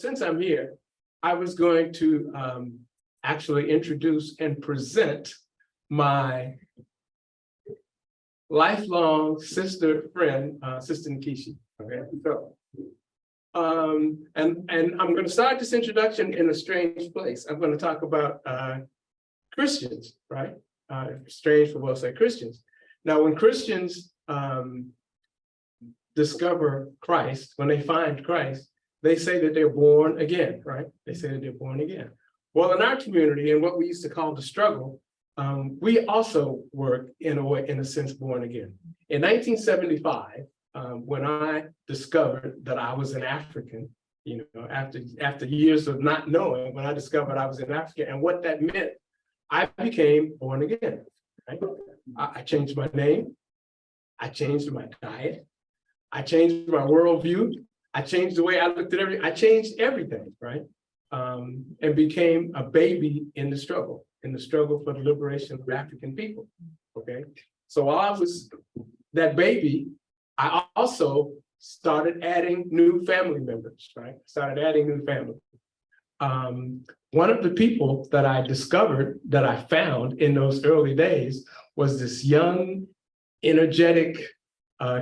since I'm here, I was going to actually introduce and present my lifelong sister friend, Sister Nkechi. Okay, so and I'm going to start this introduction in a strange place. I'm going to talk about Christians, right? Strange for we'll say Christians. Now, when Christians discover Christ, when they find Christ, they say that they're born again, right? They say that they're born again. Well, in our community, and what we used to call the struggle, we also were, in a sense, born again. In 1975, when I discovered that I was an African, you know, after years of not knowing, when I discovered I was an African and what that meant, I became born again. Right? I changed my name. I changed my diet. I changed my worldview. I changed the way I looked at everything. I changed everything, right? And became a baby in the struggle for the liberation of African people, okay? So while I was that baby, I also started adding new family members, right? Started adding new family. One of the people that I discovered, that I found in those early days, was this young, energetic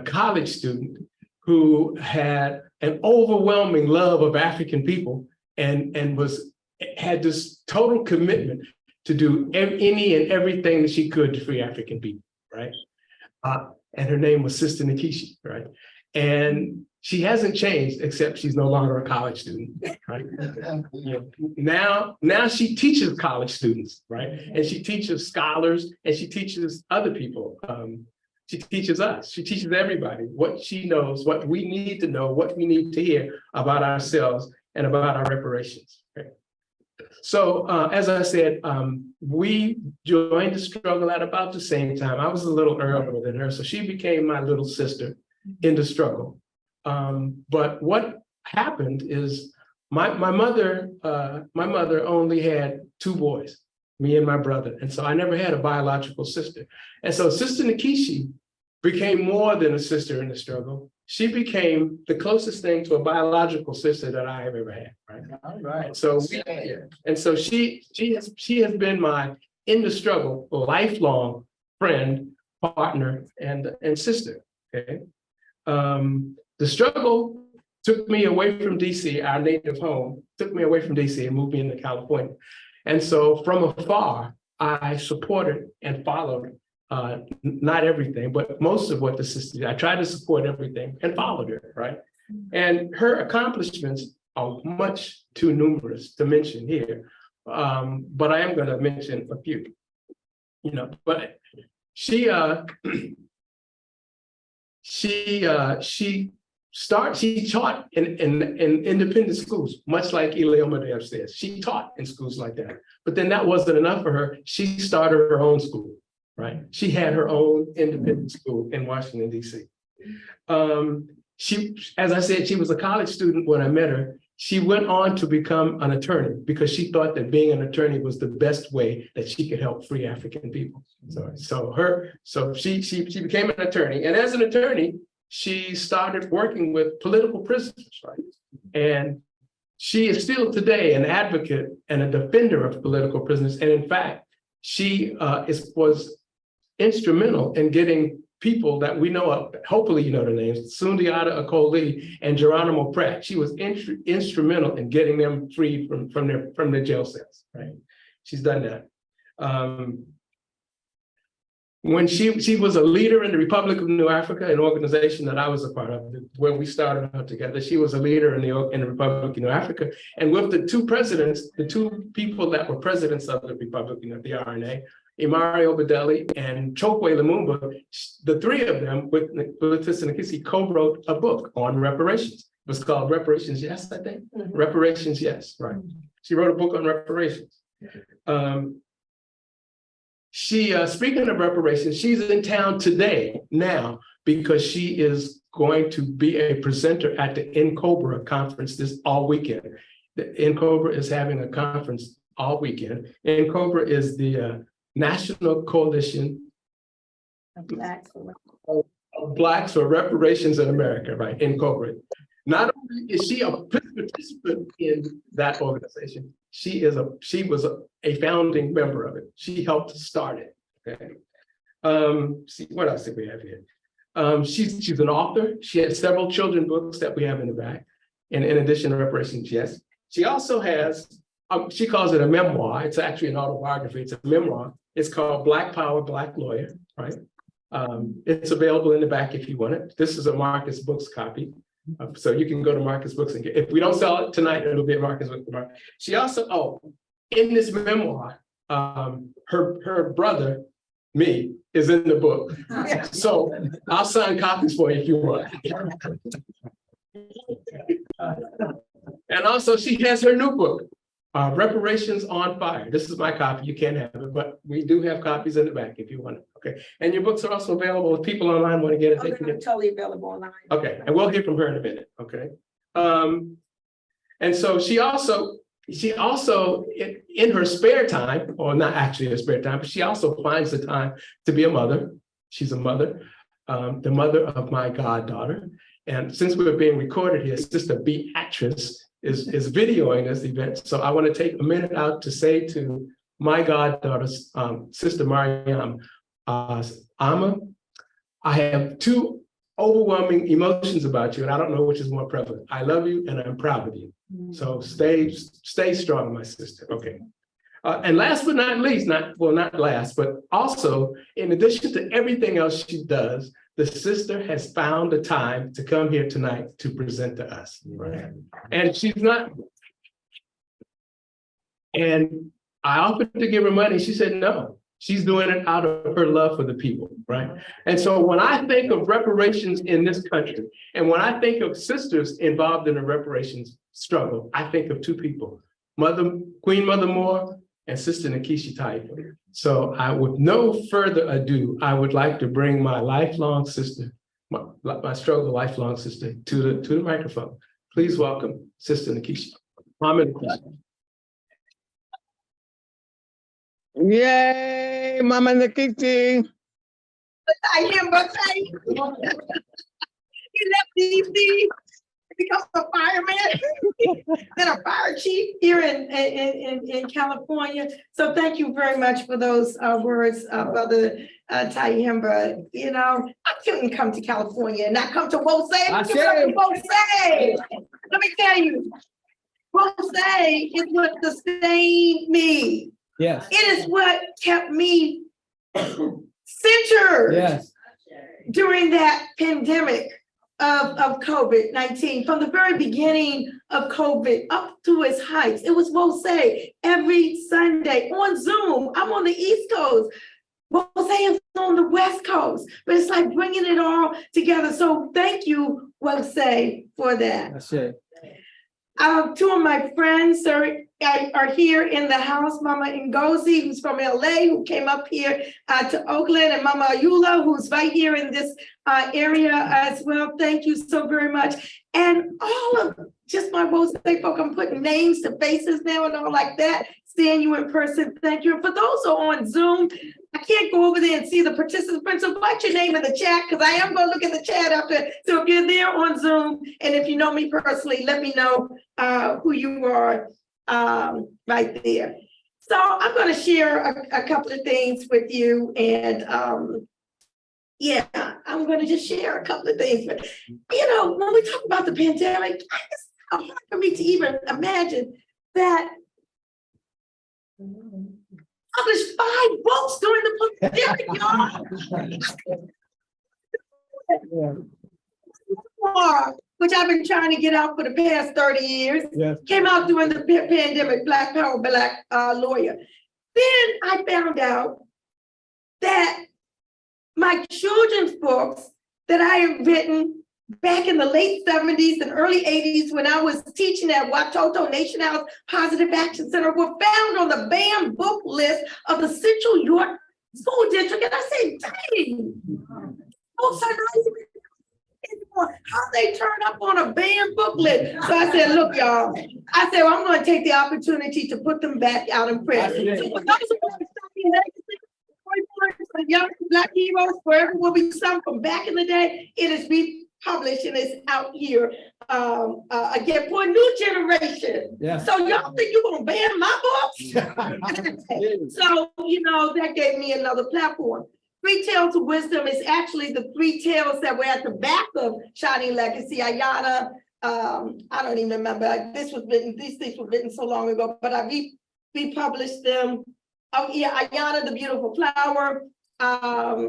college student who had an overwhelming love of African people and had this total commitment to do any and everything that she could to free African people, right? And her name was Sister Nkechi, right? And she hasn't changed, except she's no longer a college student, right? Now she teaches college students, right? And she teaches scholars, and she teaches other people. She teaches us, she teaches everybody what she knows, what we need to know, what we need to hear about ourselves and about our reparations. Okay? So as I said, we joined the struggle at about the same time. I was a little earlier than her, so she became my little sister in the struggle. But what happened is my mother only had two boys, me and my brother. And so I never had a biological sister. And so Sister Nkechi became more than a sister in the struggle. She became the closest thing to a biological sister that I have ever had, right? All right. So she has been my, in the struggle, lifelong friend, partner, and sister, okay? The struggle took me away from DC, our native home, took me away from DC and moved me into California. And so from afar, I supported and followed not everything, but most of what the sister did. I tried to support everything and followed her, right? And her accomplishments are much too numerous to mention here, but I am going to mention a few. You know, but she taught in independent schools, much like Ileoma upstairs. She taught in schools like that. But then that wasn't enough for her. She started her own school, right? She had her own independent school in Washington, D.C. As I said, she was a college student when I met her. She went on to become an attorney because she thought that being an attorney was the best way that she could help free African people. So she became an attorney. And as an attorney, she started working with political prisoners, right? And she is still today an advocate and a defender of political prisoners. And in fact, she was instrumental in getting people that we know of, hopefully you know their names, Sundiata Acoli and Geronimo Pratt. She was instrumental in getting them freed from their jail cells, right? She's done that. When she was a leader in the Republic of New Africa, an organization that I was a part of, where we started out together. She was a leader in the Republic of New Africa. And with the two presidents, the two people that were presidents of the Republic of the RNA, Imari Obadeli and Chokwe Lumumba, the three of them with Sister Nkechi co-wrote a book on reparations. It was called Reparations, Yes, I think. Mm-hmm. Reparations, Yes, right. She wrote a book on reparations. Speaking of reparations, she's in town today now because she is going to be a presenter at the NCOBRA conference this all weekend. The NCOBRA is having a conference all weekend. NCOBRA is the National Coalition of Blacks for Reparations in America, right? NCOBRA. Not only is she a participant in that organization, she was a founding member of it. She helped start it. Okay. See what else did we have here? She's an author. She has several children's books that we have in the back. And in addition to Reparations, yes. She also has, she calls it a memoir. It's actually an autobiography. It's a memoir. It's called Black Power, Black Lawyer, right? It's available in the back if you want it. This is a Marcus Books copy. So you can go to Marcus Books and get, if we don't sell it tonight, it'll be at Marcus Books. She also, in this memoir, her brother, me, is in the book. So I'll sign copies for you if you want. And also she has her new book, Reparations on Fire. This is my copy. You can't have it, but we do have copies in the back if you want it. Okay. And your books are also available. If people online want to get it, they can get it. Totally available online. Okay. And we'll hear from her in a minute. Okay. And so she also in her spare time, or not actually her spare time, but she also finds the time to be a mother. She's a mother, the mother of my goddaughter. And since we're being recorded here, Sister Beatrice is videoing this event. So I want to take a minute out to say to my goddaughter, Sister Mariam, Amma, I have two overwhelming emotions about you, and I don't know which is more prevalent. I love you and I'm proud of you. So stay strong, my sister. Okay. And last but not least, not last, but also in addition to everything else she does, the sister has found the time to come here tonight to present to us. Right? And she's not. And I offered to give her money. She said no. She's doing it out of her love for the people, right? And so when I think of reparations in this country, and when I think of sisters involved in the reparations struggle, I think of two people, Queen Mother Moore and Sister Nkechi Taifa. So with no further ado, I would like to bring my lifelong sister, my struggle lifelong sister to the microphone. Please welcome Sister Nkechi. Mama Nkechi. Yay, Mama Nkechi. I hear but say he left DC, becomes a fireman, then a fire chief here in California. So thank you very much for those words, Brother Taifa. You know, I couldn't come to California and not come to Wose. Let me tell you, Wose is what sustained me. Yes. It is what kept me centered. Yes. During that pandemic of COVID-19, from the very beginning of COVID up to its heights, it was Wose every Sunday on Zoom. I'm on the East Coast. Wose is on the West Coast, but it's like bringing it all together. So thank you, Wose, for that. That's it. Two of my friends are here in the house, Mama Ngozi, who's from LA, who came up here to Oakland, and Mama Ayula, who's right here in this area as well. Thank you so very much. And all of just my Wose folk, I'm putting names to faces now and all like that, seeing you in person. Thank you. And for those who are on Zoom, I can't go over there and see the participants, so write your name in the chat, because I am going to look at the chat after. So if you're there on Zoom, and if you know me personally, let me know who you are right there. So I'm going to share a couple of things with you, and yeah, I'm going to just share a couple of things. But you know, when we talk about the pandemic, it's hard for me to even imagine that published 5 books during the pandemic, y'all. Which I've been trying to get out for the past 30 years. Yes. Came out during the pandemic, Black Power, Black Lawyer. Then I found out that my children's books that I had written back in the late 70s and early 80s when I was teaching at Watoto Nation House Positive Action Center were found on the banned book list of the Central York School District. And I said, dang, books are not even anymore. How they turn up on a banned book list? So I said, look, y'all, I said, well, I'm going to take the opportunity to put them back out in print. So for those who are studying legacy, for young Black heroes, forever will be some from back in the day, it is published and it's out here again for a new generation. Yeah. So y'all think you're gonna ban my books? So, that gave me another platform. Three Tales of Wisdom is actually the three tales that were at the back of Shining Legacy. Ayana, I don't even remember. These things were written so long ago, but I republished them. Oh yeah, Ayana, the Beautiful Flower.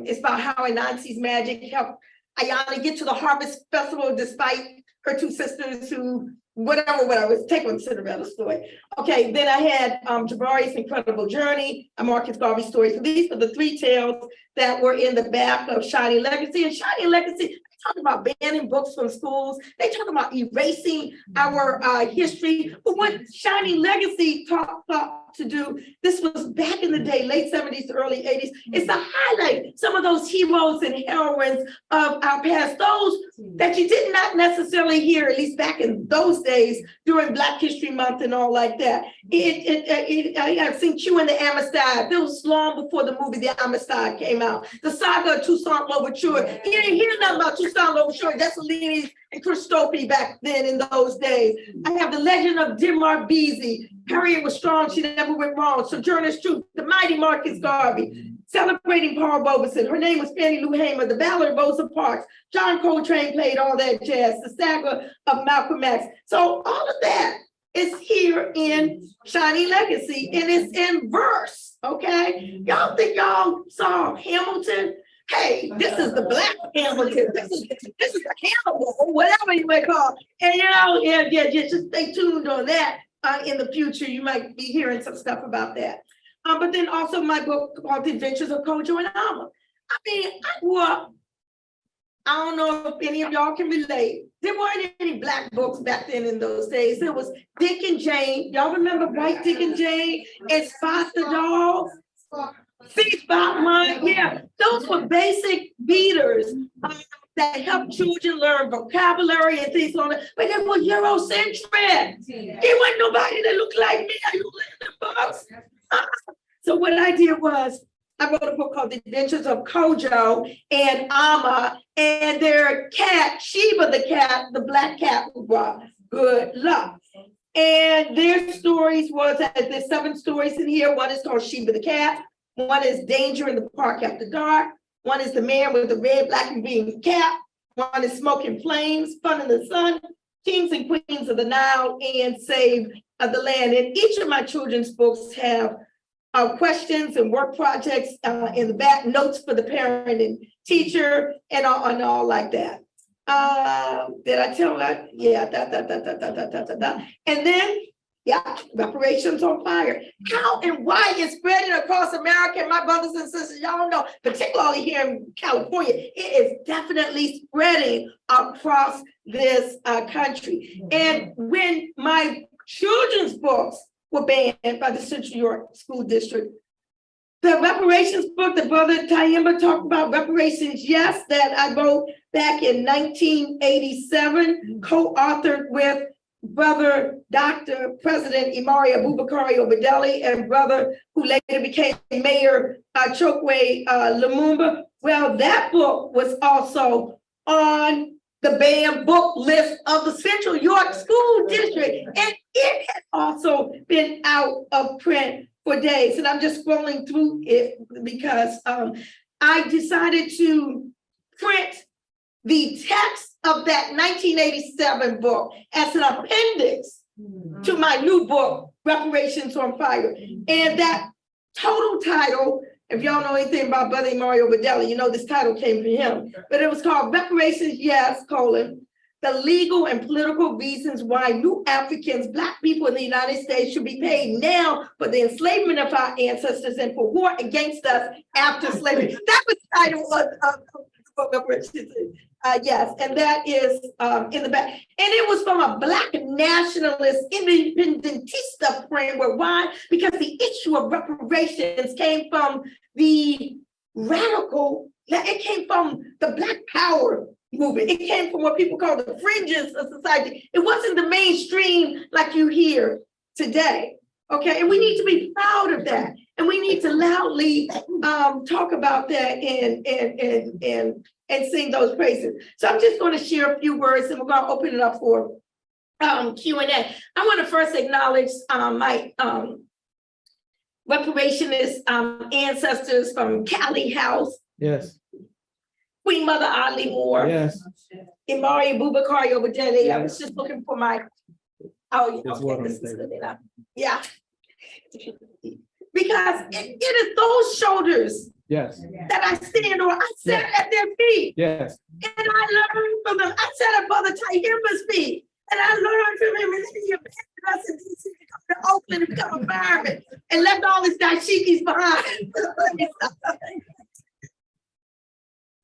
It's about how Anansi's magic helped Ayana get to the Harvest Festival despite her two sisters who, whatever, take on Cinderella story. Okay, then I had Jabari's Incredible Journey, a Marcus Garvey story. So these are the three tales that were in the back of Shining Legacy. And Shining Legacy, they talk about banning books from schools. They talk about erasing our history. But what Shining Legacy taught to do, this was back in the day, late 70s to early 80s, is to highlight some of those heroes and heroines of our past, those that you did not necessarily hear, at least back in those days, during Black History Month and all like that. I've seen Q and the Amistad. That was long before the movie The Amistad came out. The saga of Toussaint Louverture. You didn't hear nothing about Toussaint Louverture. That's Dessalines and Christophe back then in those days. I have The Legend of Denmark Vesey. Harriet was strong, she never went wrong. Sojourner's Truth, the mighty Marcus Garvey, celebrating Paul Robeson. Her name was Fannie Lou Hamer, the Ballad of Rosa Parks. John Coltrane played all that jazz, the saga of Malcolm X. So all of that is here in Shining Legacy, and it's in verse, okay? Y'all think y'all saw Hamilton? Hey, this is the Black Hamilton. This is the Hannibal, or whatever you may call it. And just stay tuned on that. In the future, you might be hearing some stuff about that. But then also my book called The Adventures of Kojo and Alma. I mean, I grew up, I don't know if any of y'all can relate. There weren't any Black books back then in those days. There was Dick and Jane. Y'all remember Bright Dick and Jane? And Spot the Dog? See Spot Mine? Yeah, those were basic readers that help children learn vocabulary and things like that, but they were Eurocentric. There wasn't nobody that looked like me. Are you reading the books? So what I did was, I wrote a book called The Adventures of Kojo and Alma, and their cat, Sheba the cat, the Black cat who brought good luck. And their stories was, there's 7 stories in here. One is called Sheba the cat. One is Danger in the Park After Dark. One is The Man with the Red, Black, and Green Cap. One is Smoking Flames, Fun in the Sun, Kings and Queens of the Nile, and Save the Land. And each of my children's books have questions and work projects in the back, notes for the parent and teacher, and all like that. Did I tell that? Yeah, And then, Reparations on Fire. How and why it's spreading across America, and my brothers and sisters, y'all know, particularly here in California, it is definitely spreading across this country. And when my children's books were banned by the Central New York School District, the reparations book that Brother Taifa talked about, Reparations, yes, that I wrote back in 1987, co-authored with Brother Dr. President Imari Abubakari Obadeli and brother who later became Mayor Chokwe Lumumba. Well, that book was also on the banned book list of the Central York School District, and it had also been out of print for days. And I'm just scrolling through it because I decided to print the text of that 1987 book as an appendix to my new book, Reparations on Fire. And that total title, if y'all know anything about Brother Mario Badella, you know this title came from him, but it was called Reparations, yes, the legal and political reasons why new Africans, Black people in the United States should be paid now for the enslavement of our ancestors and for war against us after slavery. That was the title of the book, Reparations. Yes, and that is in the back. And it was from a Black nationalist, independentista framework. Why? Because the issue of reparations came from the radical, it came from the Black Power movement. It came from what people call the fringes of society. It wasn't the mainstream like you hear today. Okay, and we need to be proud of that. And we need to loudly talk about that and sing those praises. So I'm just going to share a few words and we're going to open it up for Q&A. I want to first acknowledge my reparationist ancestors from Cali House. Yes. Queen Mother Audley Moore. Yes. Imari Bubakari over there. I Yes. was just looking for my, oh, There's okay, one on this the is table. good enough. Yeah. Because it is those shoulders Yes. that I stand on. I sat at their feet Yes. and I learned from them. I sat at Brother Taifa's feet and I learned from him. And then he abandoned us in DC to come to Oakland and become a fireman and left all his dashikis behind.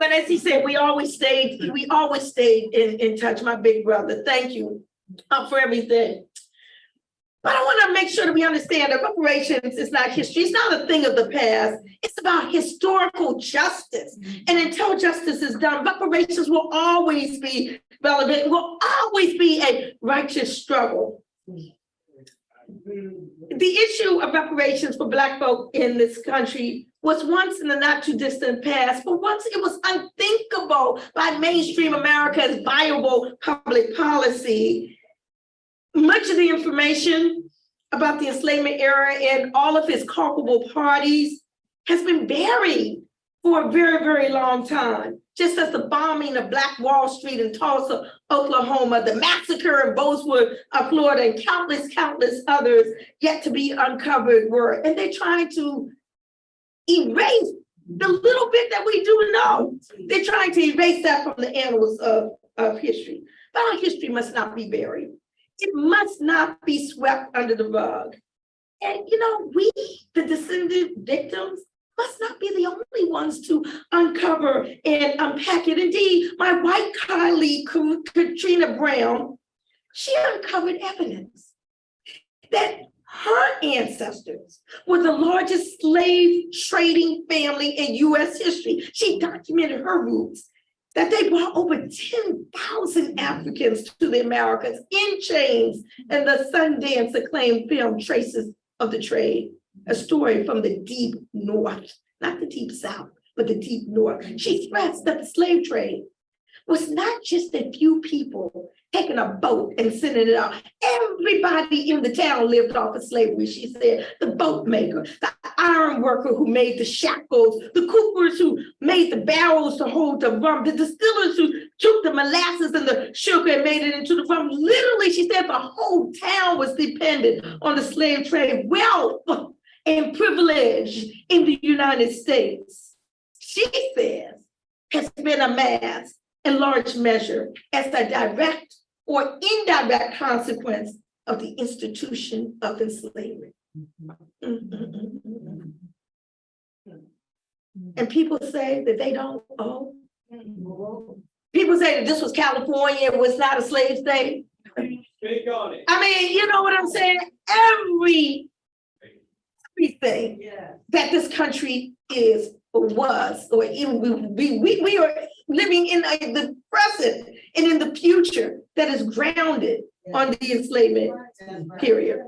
But as he said, we always stayed in touch, my big brother. Thank you for everything. But I want to make sure that we understand that reparations is not history. It's not a thing of the past. It's about historical justice. And until justice is done, reparations will always be relevant, will always be a righteous struggle. The issue of reparations for Black folk in this country was once in the not too distant past, but once it was unthinkable by mainstream America as viable public policy. Much of the information about the enslavement era and all of its culpable parties has been buried for a very, very long time. Just as the bombing of Black Wall Street in Tulsa, Oklahoma, the massacre in Bozewood, Florida, and countless others yet to be uncovered were. And they're trying to erase the little bit that we do know. They're trying to erase that from the annals of history. But our history must not be buried. It must not be swept under the rug. And we, the descendant victims, must not be the only ones to uncover and unpack it. Indeed, my white colleague, Katrina Brown, she uncovered evidence that her ancestors were the largest slave trading family in US history. She documented her roots, that they brought over 10,000 Africans to the Americas in chains, and the Sundance acclaimed film Traces of the Trade, a story from the deep north, not the deep south, but the deep north. She stressed that the slave trade was not just a few people taking a boat and sending it out. Everybody in the town lived off of slavery, she said. The boat maker, the iron worker who made the shackles, the coopers who made the barrels to hold the rum, the distillers who took the molasses and the sugar and made it into the rum. Literally, she said the whole town was dependent on the slave trade. Wealth and privilege in the United States, she says, has been amassed in large measure as a direct or indirect consequence of the institution of enslavement. And people say that they don't owe. People say that this was California, it was not a slave state. Speak on it. I mean, you know what I'm saying? Everything that this country is or was, or even we are living in the present and in the future that is grounded on the enslavement period.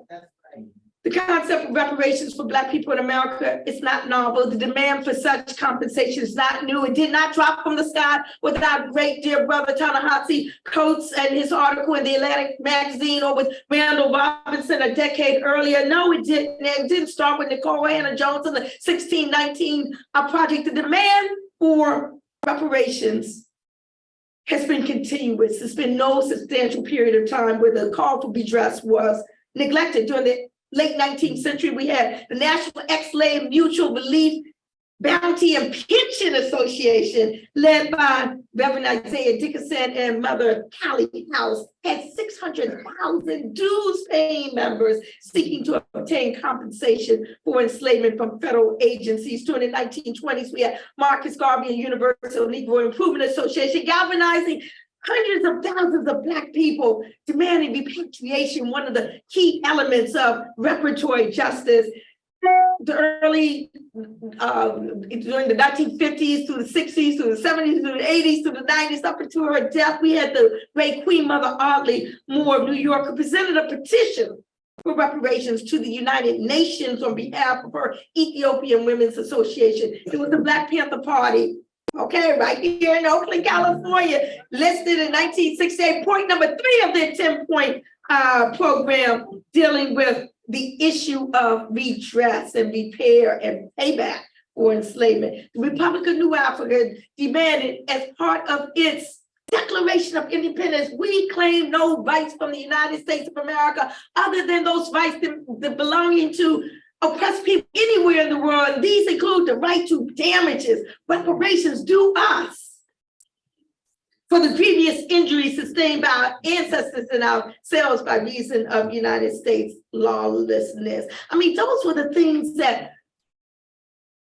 The concept of reparations for Black people in America is not novel. The demand for such compensation is not new. It did not drop from the sky without great dear brother Ta-Nehisi Coates and his article in the Atlantic magazine, or with Randall Robinson a decade earlier. No, it didn't. It didn't start with Nicole Hannah-Jones in the 1619 project. The demand for reparations has been continuous. There's been no substantial period of time where the call for redress was neglected. During the late 19th century, we had the National Ex-Slave Mutual Relief, Bounty, and Pension Association, led by Reverend Isaiah Dickinson and Mother Callie House, had 600,000 dues-paying members seeking to obtain compensation for enslavement from federal agencies. During the 1920s, we had Marcus Garvey and Universal Negro Improvement Association galvanizing hundreds of thousands of Black people demanding repatriation, one of the key elements of reparatory justice. The early, during the 1950s, through the 60s, through the 70s, through the 80s, through the 90s, up until her death, we had the great Queen Mother Audley Moore of New York, who presented a petition for reparations to the United Nations on behalf of her Ethiopian Women's Association. It was the Black Panther Party Okay, right here in Oakland, California, listed in 1968, point number 3 of their 10-point program dealing with the issue of redress and repair and payback for enslavement. The Republic of New Africa demanded, as part of its Declaration of Independence, we claim no rights from the United States of America other than those rights that belonging to oppressed people anywhere in the world. And these include the right to damages, reparations due us for the grievous injuries sustained by our ancestors and ourselves by reason of United States lawlessness. I mean, those were the things that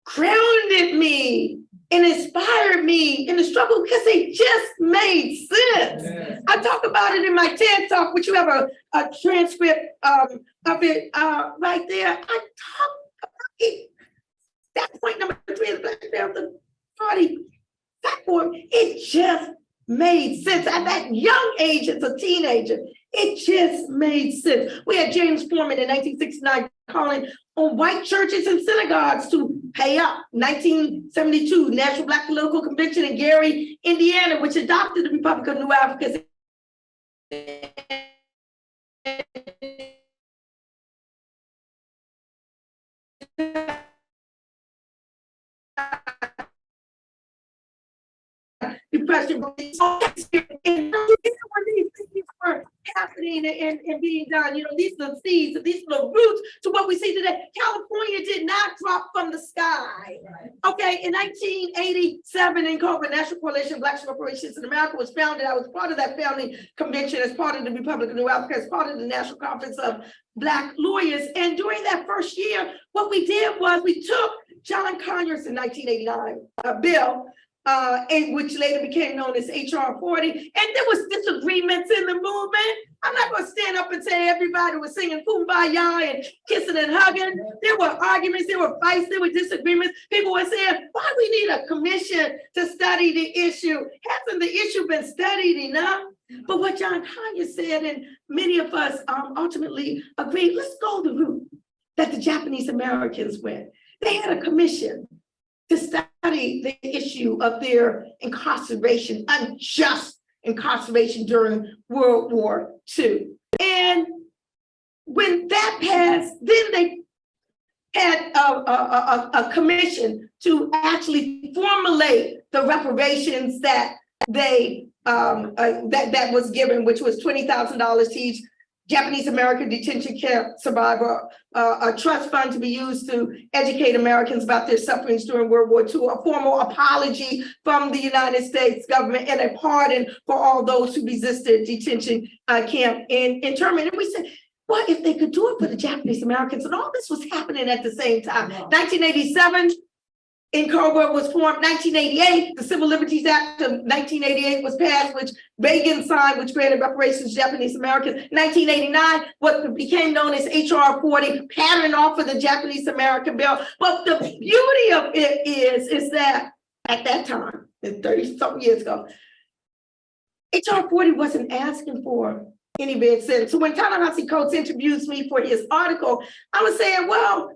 grounded me and inspired me in the struggle because they just made sense. Yeah. I talk about it in my TED Talk, which you have a transcript of it right there. I talk about it. That point number 3 of the Black Panther Party platform, it just made sense. At that young age, as a teenager, it just made sense. We had James Foreman in 1969 calling on white churches and synagogues to pay up. 1972, National Black Political Convention in Gary, Indiana, which adopted the Republic of New Africa. Depression, when these things were happening and being done, you know, these are the seeds, these are the roots to what we see today. California did not drop from the sky. Okay, in 1987, in Cobra, National Coalition of Black Reparations in America was founded. I was part of that founding convention as part of the Republic of New Africa, as part of the National Conference of Black Lawyers. And during that first year, what we did was we took John Conyers in 1989 bill, and which later became known as HR 40. And there was disagreements in the movement. I'm not going to stand up and say everybody was singing Kumbaya and kissing and hugging. There were arguments, there were fights, there were disagreements. People were saying, why we need a commission to study the issue? Hasn't the issue been studied enough? But what John Conyers said, and many of us ultimately agreed, let's go the route that the Japanese Americans went. They had a commission to study the issue of their incarceration, unjust incarceration during World War II. And when that passed, then they had a commission to actually formulate the reparations that they that was given, which was $20,000 to each Japanese American detention camp survivor, a trust fund to be used to educate Americans about their sufferings during World War II, a formal apology from the United States government, and a pardon for all those who resisted detention camp internment. And we said, what if they could do it for the Japanese Americans? And all this was happening at the same time. 1987, NCOBRA was formed. 1988, the Civil Liberties Act of 1988 was passed, which Reagan signed, which granted reparations to Japanese Americans. 1989, what became known as HR 40, patterned off of the Japanese American bill. But the beauty of it is that at that time, 30-something years ago, HR 40 wasn't asking for any red sentence. So when Ta-Nehisi Coates interviews me for his article, I was saying, well,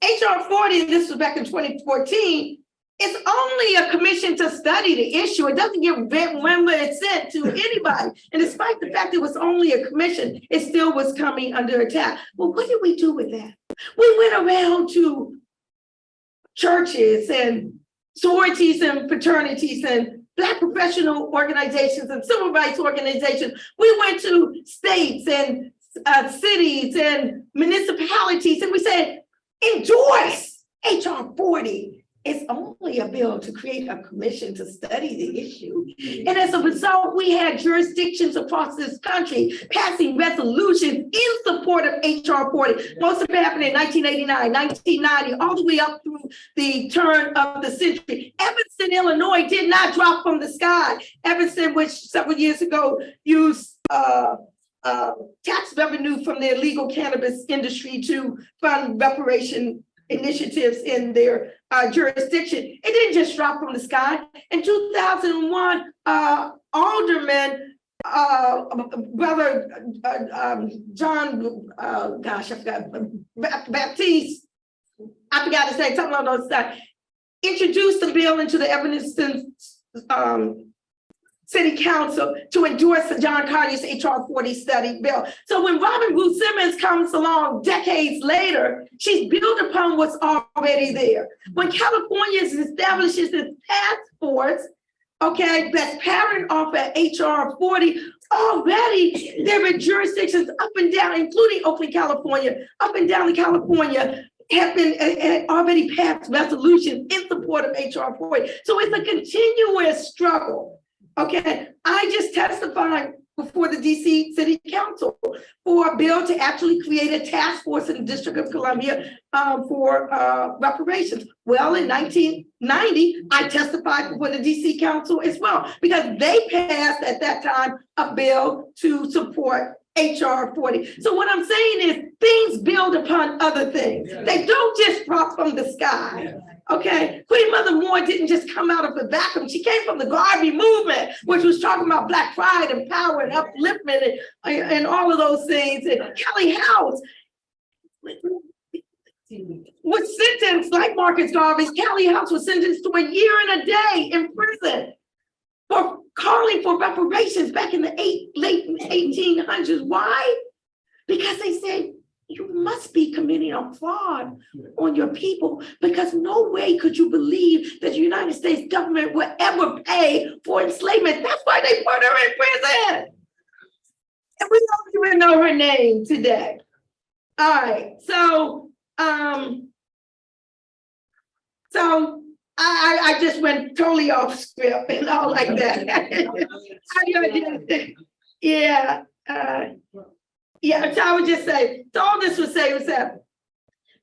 HR 40, this was back in 2014, it's only a commission to study the issue. It doesn't get when sent to anybody. And despite the fact it was only a commission, it still was coming under attack. Well, what did we do with that? We went around to churches and sororities and fraternities and Black professional organizations and civil rights organizations. We went to states and cities and municipalities, and we said, endorse HR 40. It's only a bill to create a commission to study the issue. And as a result, we had jurisdictions across this country passing resolutions in support of HR 40. Most of it happened in 1989, 1990, all the way up through the turn of the century. Evanston, Illinois did not drop from the sky. Evanston, which several years ago used tax revenue from the illegal cannabis industry to fund reparation initiatives in their jurisdiction. It didn't just drop from the sky. In 2001, Alderman, Brother John, gosh, I forgot, Baptiste, I forgot to say something on those side. introduced the bill into the Evanston City Council to endorse the John Conyers HR 40 study bill. So when Robin Ruth Simmons comes along decades later, she's built upon what's already there. When California establishes its task force, okay, that's patterned off of HR 40, already there are jurisdictions up and down, including Oakland, California, up and down in California, have been already passed resolutions in support of HR 40. So it's a continuous struggle. Okay, I just testified before the DC City Council for a bill to actually create a task force in the District of Columbia for reparations. Well, in 1990, I testified before the DC Council as well, because they passed at that time a bill to support HR 40. So what I'm saying is things build upon other things. They don't just drop from the sky. Okay, Queen Mother Moore didn't just come out of the vacuum. She came from the Garvey movement, which was talking about Black pride and power and upliftment and all of those things. And Kelly House was sentenced, like Marcus Garvey's, Kelly House was sentenced to a year and a day in prison for calling for reparations back in the late 1800s. Why? Because they said, you must be committing a fraud on your people, because no way could you believe that the United States government would ever pay for enslavement. That's why they put her in prison. And we don't even know her name today. All right, so I just went totally off script and all like that. Yeah. Yeah, so I would just say, so all this would say was that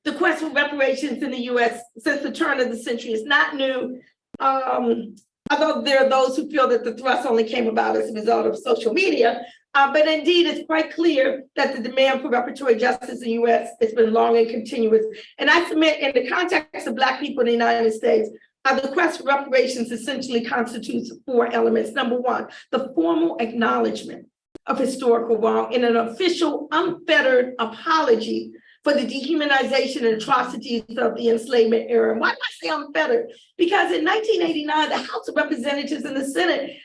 the quest for reparations in the US since the turn of the century is not new. Although there are those who feel that the thrust only came about as a result of social media, but indeed it's quite clear that the demand for reparatory justice in the US has been long and continuous. And I submit in the context of Black people in the United States, the quest for reparations essentially constitutes 4 elements. Number 1, the formal acknowledgement of historical wrong in an official, unfettered apology for the dehumanization and atrocities of the enslavement era. And why do I say unfettered? Because in 1989, the House of Representatives and the Senate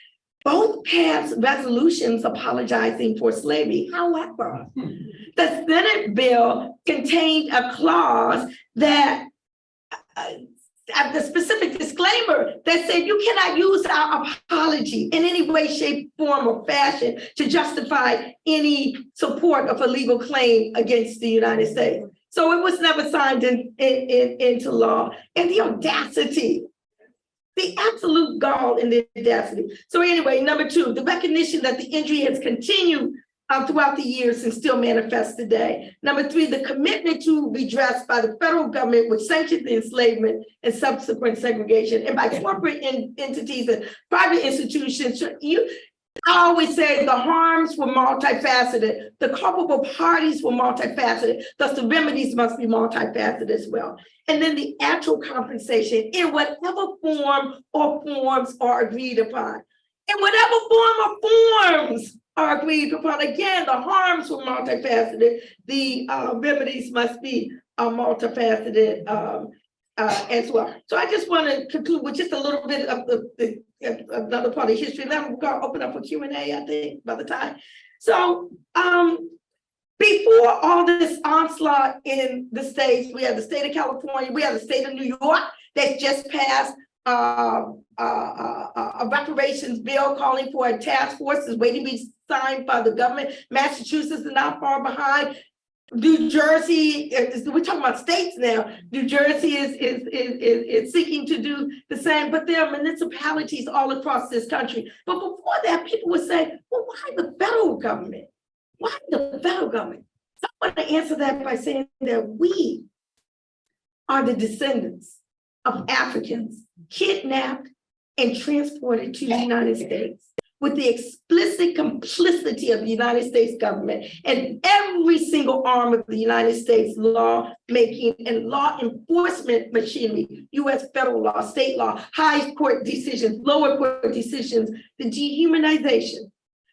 both passed resolutions apologizing for slavery. However, the Senate bill contained a clause that the specific disclaimer that said you cannot use our apology in any way, shape, form, or fashion to justify any support of a legal claim against the United States. So it was never signed into law. And the audacity, the absolute gall in the audacity. So anyway, number 2, the recognition that the injury has continued throughout the years and still manifests today. Number 3, the commitment to redress by the federal government, which sanctioned the enslavement and subsequent segregation, and by corporate entities and private institutions. I always say the harms were multifaceted, the culpable parties were multifaceted, thus the remedies must be multifaceted as well. And then the actual compensation in whatever form or forms are agreed upon. In whatever form or forms are agreed upon. Again, the harms were multifaceted. The remedies must be multifaceted as well. So I just want to conclude with just a little bit of another part of history. Then we're going to open up for Q&A, I think, by the time. So before all this onslaught in the states, we have the state of California, we have the state of New York that just passed a reparations bill calling for a task force is waiting to be signed by the government. Massachusetts is not far behind. New Jersey, we're talking about states now. New Jersey is seeking to do the same, but there are municipalities all across this country. But before that, people would say, well, why the federal government? Why the federal government? So I want to answer that by saying that we are the descendants of Africans kidnapped and transported to the United States with the explicit complicity of the United States government and every single arm of the United States law-making and law enforcement machinery, US federal law, state law, high court decisions, lower court decisions, the dehumanization,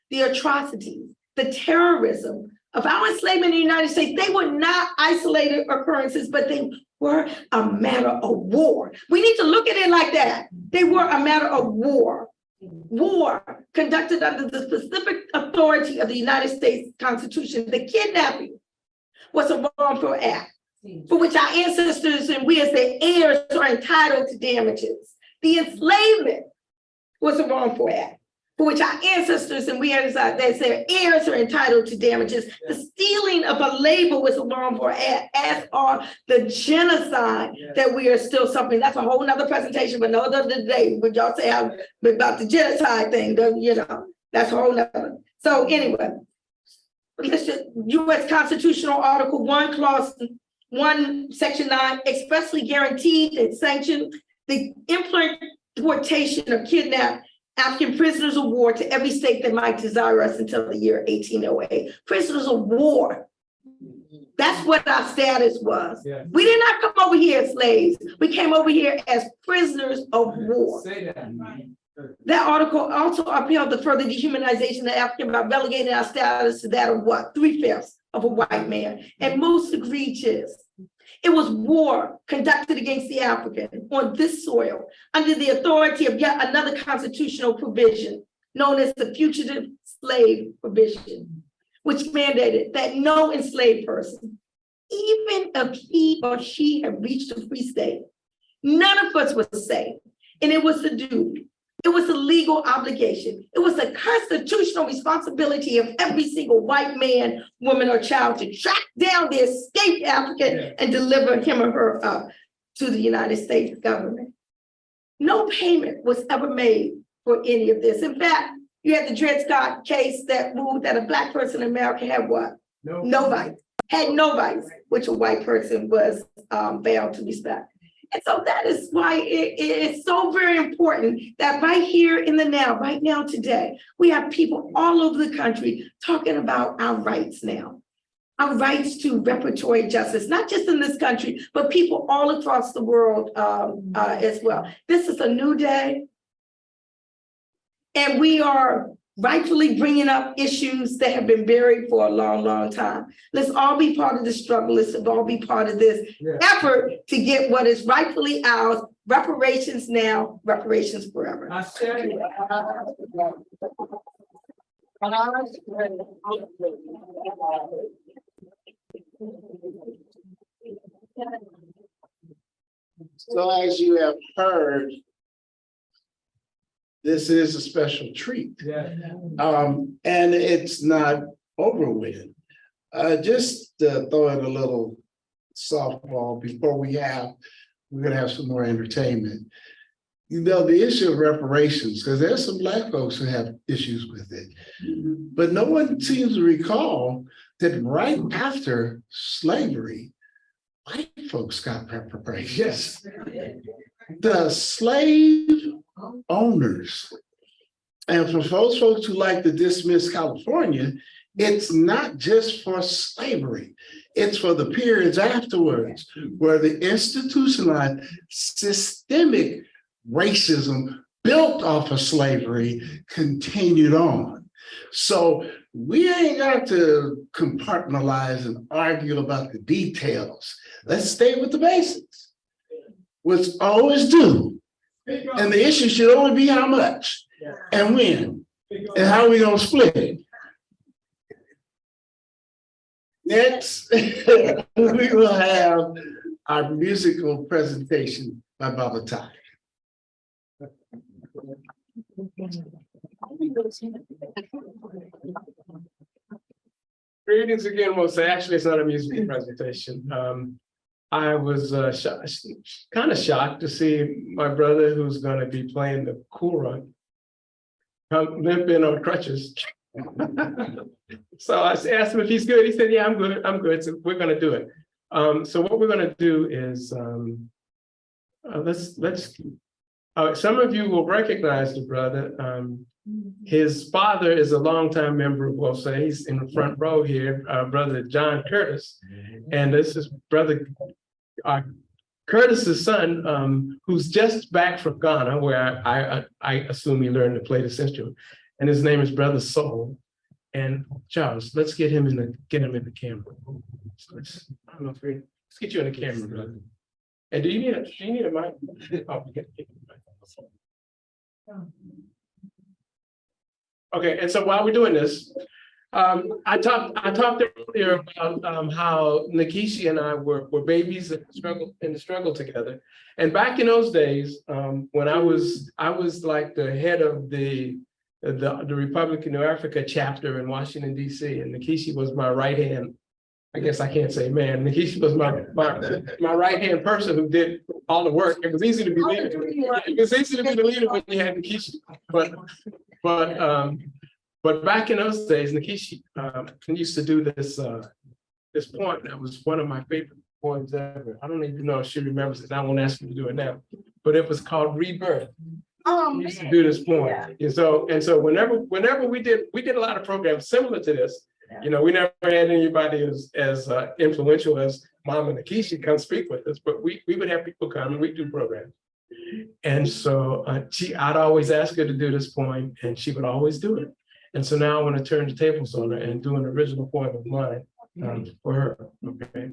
the atrocities, the terrorism of our enslavement in the United States, they were not isolated occurrences, but they were a matter of war. We need to look at it like that. They were a matter of war. War conducted under the specific authority of the United States Constitution. The kidnapping was a wrongful act for which our ancestors and we as their heirs are entitled to damages. The enslavement was a wrongful act for which our ancestors and we as their heirs are entitled to damages. The stealing of a labor was a wrongful act, as are the genocide that we are still suffering. That's a whole nother presentation, but no other day. But y'all say about the genocide thing, you know, that's a whole nother. So anyway, U.S. Constitutional Article 1, Clause 1, Section 9 expressly guaranteed and sanctioned the importation of kidnapped African prisoners of war to every state that might desire us until the year 1808. Prisoners of war. That's what our status was. Yeah. We did not come over here as slaves. We came over here as prisoners of war. Say that. That article also upheld the further dehumanization of African by relegating our status to that of what? 3/5 of a white man. And most egregious, it was war conducted against the African on this soil under the authority of yet another constitutional provision known as the Fugitive Slave Provision, which mandated that no enslaved person, even if he or she had reached a free state, none of us was safe. And it was a duty. It was a legal obligation. It was a constitutional responsibility of every single white man, woman, or child to track down the escaped African and deliver him or her up to the United States government. No payment was ever made for any of this. In fact, you had the Dred Scott case that ruled that a Black person in America had what? No rights. Had no rights, which a white person was bound to respect. And so that is why it is so very important that right here in the now, right now today, we have people all over the country talking about our rights now. Our rights to reparatory justice, not just in this country, but people all across the world as well. This is a new day. And we are rightfully bringing up issues that have been buried for a long, long time. Let's all be part of the struggle. Let's all be part of this effort to get what is rightfully ours. Reparations now, reparations forever. So as you have heard, this is a special treat. And it's not over with. Just to throw in a little softball before we're gonna have some more entertainment. You know, the issue of reparations, because there's some Black folks who have issues with it, but no one seems to recall that right after slavery, white folks got reparations. The slave owners, and for those folks who like to dismiss California, it's not just for slavery, it's for the periods afterwards where the institutionalized systemic racism built off of slavery continued on. So we ain't got to compartmentalize and argue about the details. Let's stay with the basics. What's always due. And the issue should only be how much and when and how we gonna split it. Next, we will have our musical presentation by Baba Tai. Greetings again, Mose. Actually, it's not a musical presentation. I was kind of shocked to see my brother, who's going to be playing the cool run, come limp in on crutches. So I asked him if he's good. He said, "Yeah, I'm good. I'm good." So we're going to do it. So what we're going to do is some of you will recognize the brother. His father is a longtime member of WOSA. He's in the front row here, Brother John Curtis. And this is Brother Curtis's son, who's just back from Ghana, where I assume he learned to play this instrument. And his name is Brother Soul. And Charles, let's get him in the camera. So let's get you in the camera, brother. And do you need a mic? Oh, we get a mic. Okay, and so while we're doing this, I talked earlier about how Nkechi and I were babies in the struggle together. And back in those days, when I was like the head of the Republican New Africa chapter in Washington, D.C., and Nkechi was my right hand. I guess I can't say man. Nkechi was my right hand person who did all the work. It was easy to be leader. It was easy to be the leader when you had Nkechi. But back in those days, Nkechi used to do this point that was one of my favorite poems ever. I don't even know if she remembers it. I won't ask her to do it now, but it was called Rebirth. He used to do this poem. Yeah. And so whenever we did a lot of programs similar to this. Yeah. You know, we never had anybody as influential as Mama Nkechi come speak with us, but we would have people come and we do programs. And so I'd always ask her to do this poem, and she would always do it. And so now I want to turn the tables on her and do an original poem of mine for her. Okay.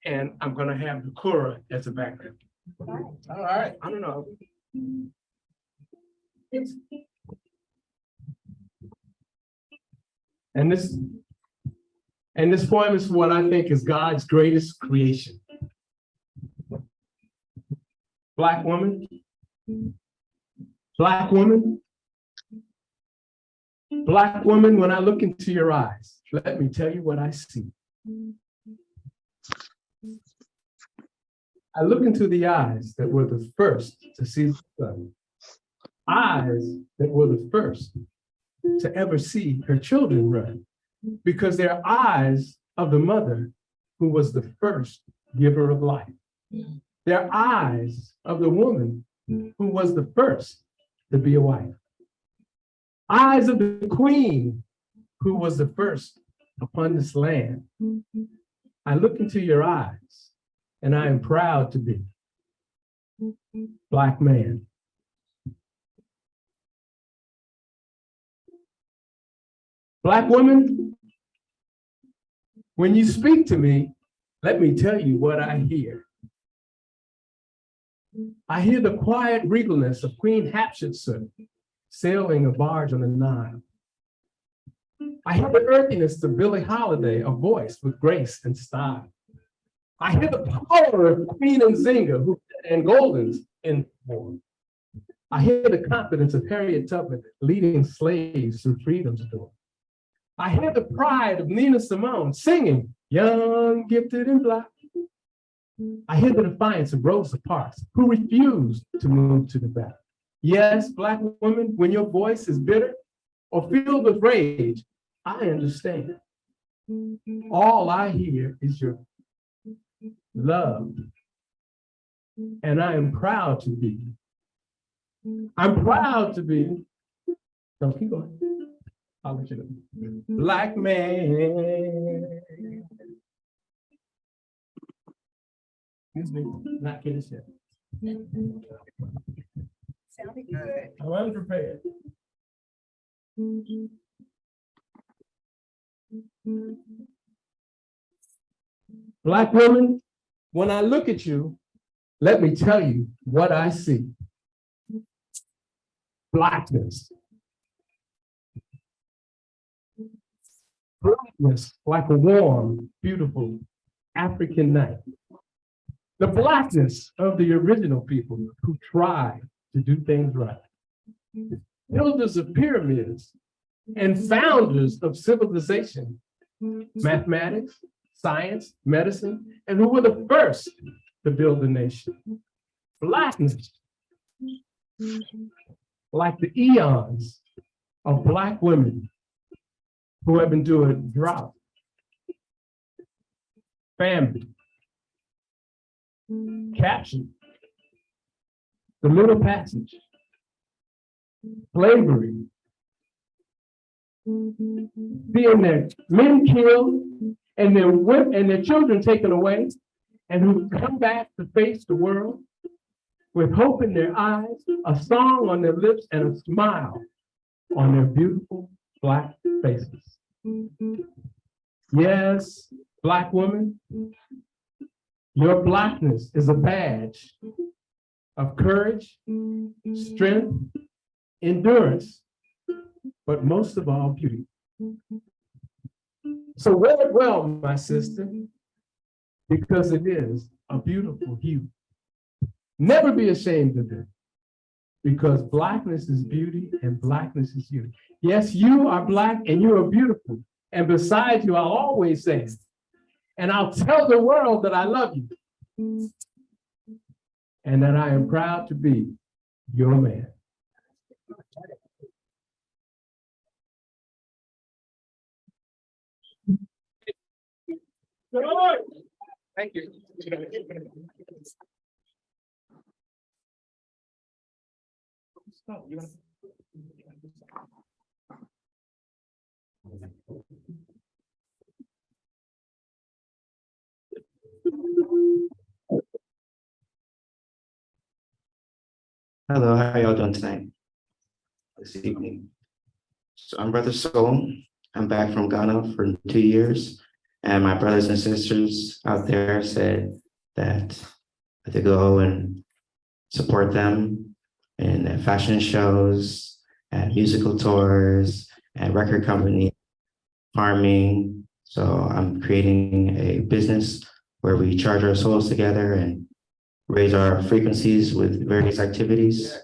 And I'm going to have the Kura as a background. All right. I don't know. And this poem is what I think is God's greatest creation. Black woman, when I look into your eyes, let me tell you what I see. I look into the eyes that were the first to see the sun, eyes that were the first to ever see her children run, because they're eyes of the mother who was the first giver of life. They're eyes of the woman who was the first to be a wife. Eyes of the queen who was the first upon this land. I look into your eyes and I am proud to be Black man. Black woman, when you speak to me, let me tell you what I hear. I hear the quiet regalness of Queen Hatshepsut sailing a barge on the Nile. I hear the earthiness of Billie Holiday, a voice with grace and style. I hear the power of Queen Nzinga and Golden's in form. I hear the confidence of Harriet Tubman leading slaves through freedom's door. I hear the pride of Nina Simone singing, young, gifted, and Black. I hear the defiance of Rosa Parks, who refused to move to the back. Yes, Black woman, when your voice is bitter or filled with rage, I understand. All I hear is your love. And I am proud to be. I'm proud to be. Don't keep going. I'll let you know. Black man. Excuse me, not finished yet. Sounded good. I'm unprepared. Black woman, when I look at you, let me tell you what I see. Blackness. Blackness like a warm, beautiful African night. The blackness of the original people who tried to do things right. Builders of pyramids and founders of civilization, mathematics, science, medicine, and who were the first to build a nation. Blackness, like the eons of Black women who have endured drought, famine, capture, the Middle Passage, slavery, seeing their men killed and their children taken away, and who come back to face the world with hope in their eyes, a song on their lips, and a smile on their beautiful Black faces. Yes, Black woman, your Blackness is a badge of courage, strength, endurance, but most of all, beauty. So wear it well, my sister, because it is a beautiful hue. Never be ashamed of it, because Blackness is beauty and Blackness is you. Yes, you are Black and you are beautiful. And besides you, I'll always say, and I'll tell the world that I love you and that I am proud to be your man. Thank you. Hello, how y'all doing tonight? This evening. So I'm Brother Soul. I'm back from Ghana for 2 years. And my brothers and sisters out there said that I had to go and support them in their fashion shows, and musical tours, and record company, farming. So I'm creating a business where we charge our souls together and raise our frequencies with various activities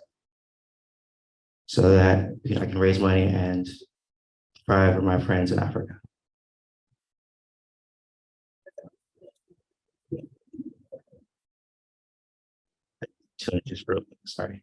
so that I can raise money and provide for my friends in Africa. So just real quick, sorry.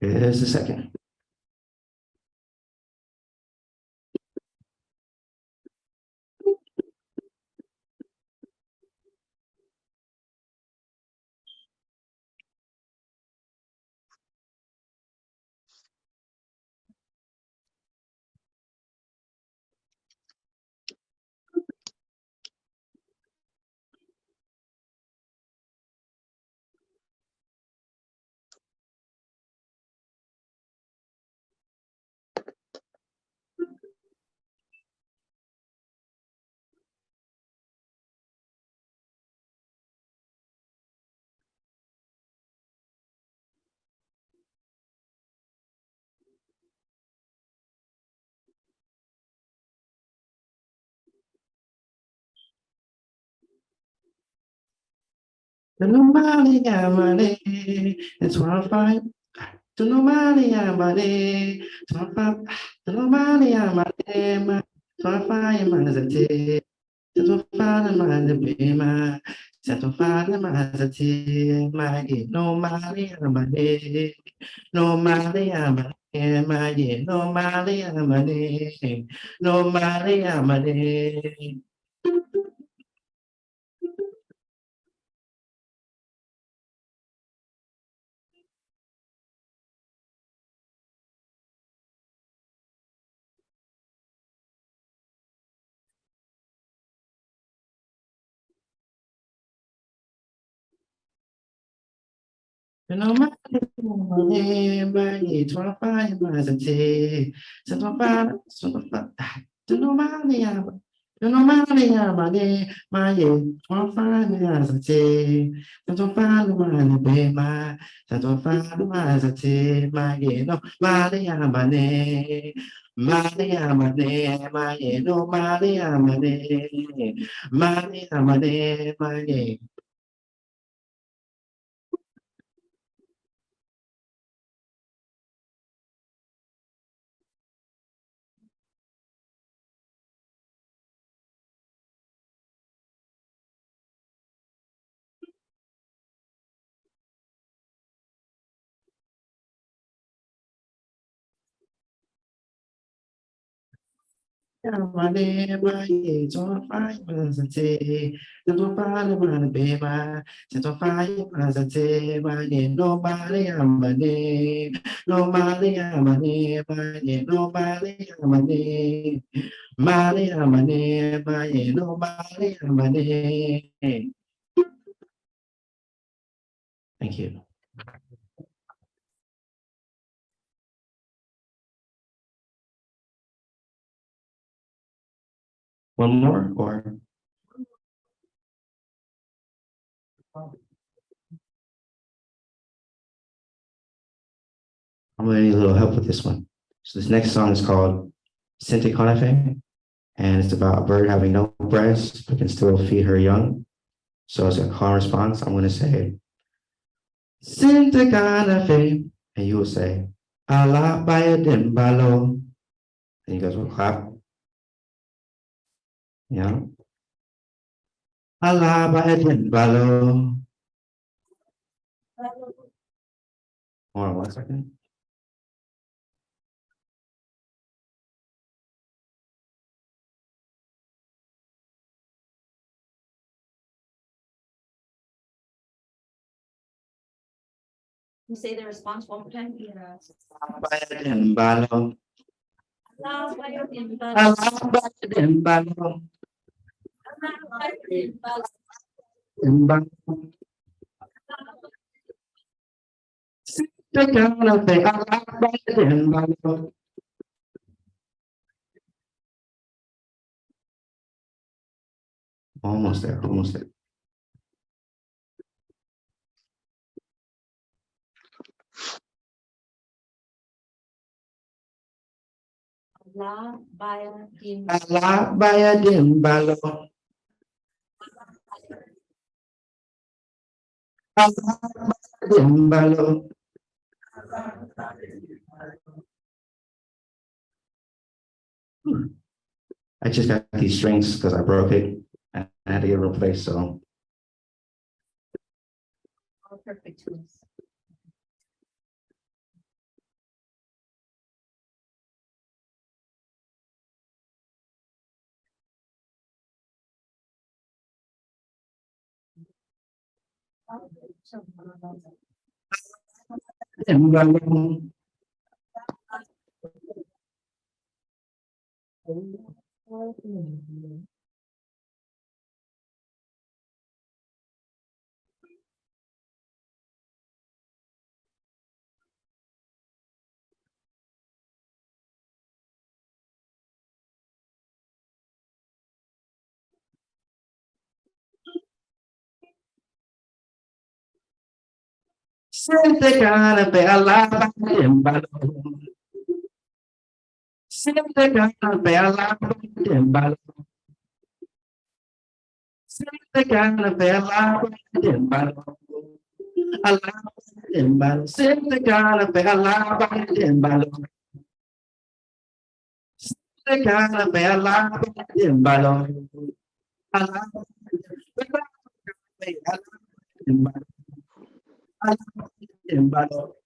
Just a second. Nobody got money, it's 105. To nobody got money, 25. To nobody got money, 25 minus a T. To find minus a B, to find minus a T. Nobody got money, nobody got money, nobody got money, nobody got money. No matter money, money, 25 miles a day. 25, 25. No money, no money, money, 25 miles a day. 25 miles a day, my 25 miles a day, money, no money, money. Money, money, money, no money, money. Money, money, money. Amane baye to fire mazate, the fire man beba, to fire mazate, baye nobody amane, nobody amane, baye nobody amane, Mali amane, baye nobody amane. Thank you. One more, or? I'm gonna need a little help with this one. So this next song is called Sente Conefe, and it's about a bird having no breasts but can still feed her young. So as a call and response, I'm gonna say Sente Conefe, and you will say Allah Baya Dimbalo. And you guys will clap. Yeah. Allah Baya Dimbalo. Hold on 1 second. You say the response one more time? Allah Baya Dimbalo. Allah, why in Allah Baya Dimbalo. Dimbalo. Sente Conefe, Allah Baya Dimbalo. Almost there, almost there. Allah, Baya, in Allah Baya Dimbalo. Allah Baya Dimbalo. I just got these strings because I broke it and I had to get it replaced. So perfect tools. Sente Conefe, Allah Baya Dimbalo. Sente Conefe, Allah Baya Dimbalo. Sente Conefe, Allah Baya Dimbalo. Allah Baya Dimbalo. Sente Conefe, Allah Baya Dimbalo. Sente Conefe, Allah Baya Dimbalo. Allah Baya Dimbalo. Allah Dimbalo.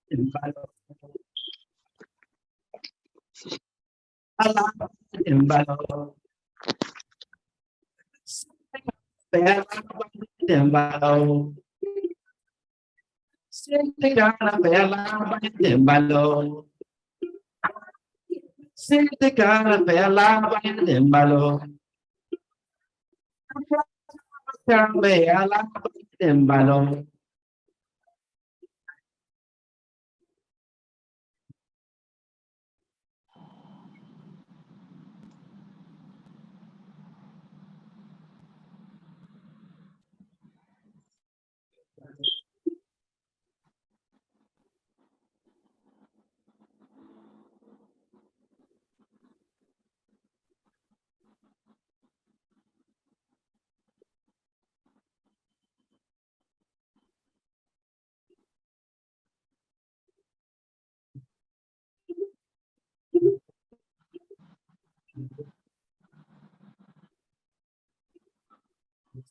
Dimbalo. Allah Dimbalo. Dimbalo. Sente Conefe, Allah Baya Dimbalo. Sente Conefe, Allah Baya Dimbalo. Conefe, Allah Baya Dimbalo.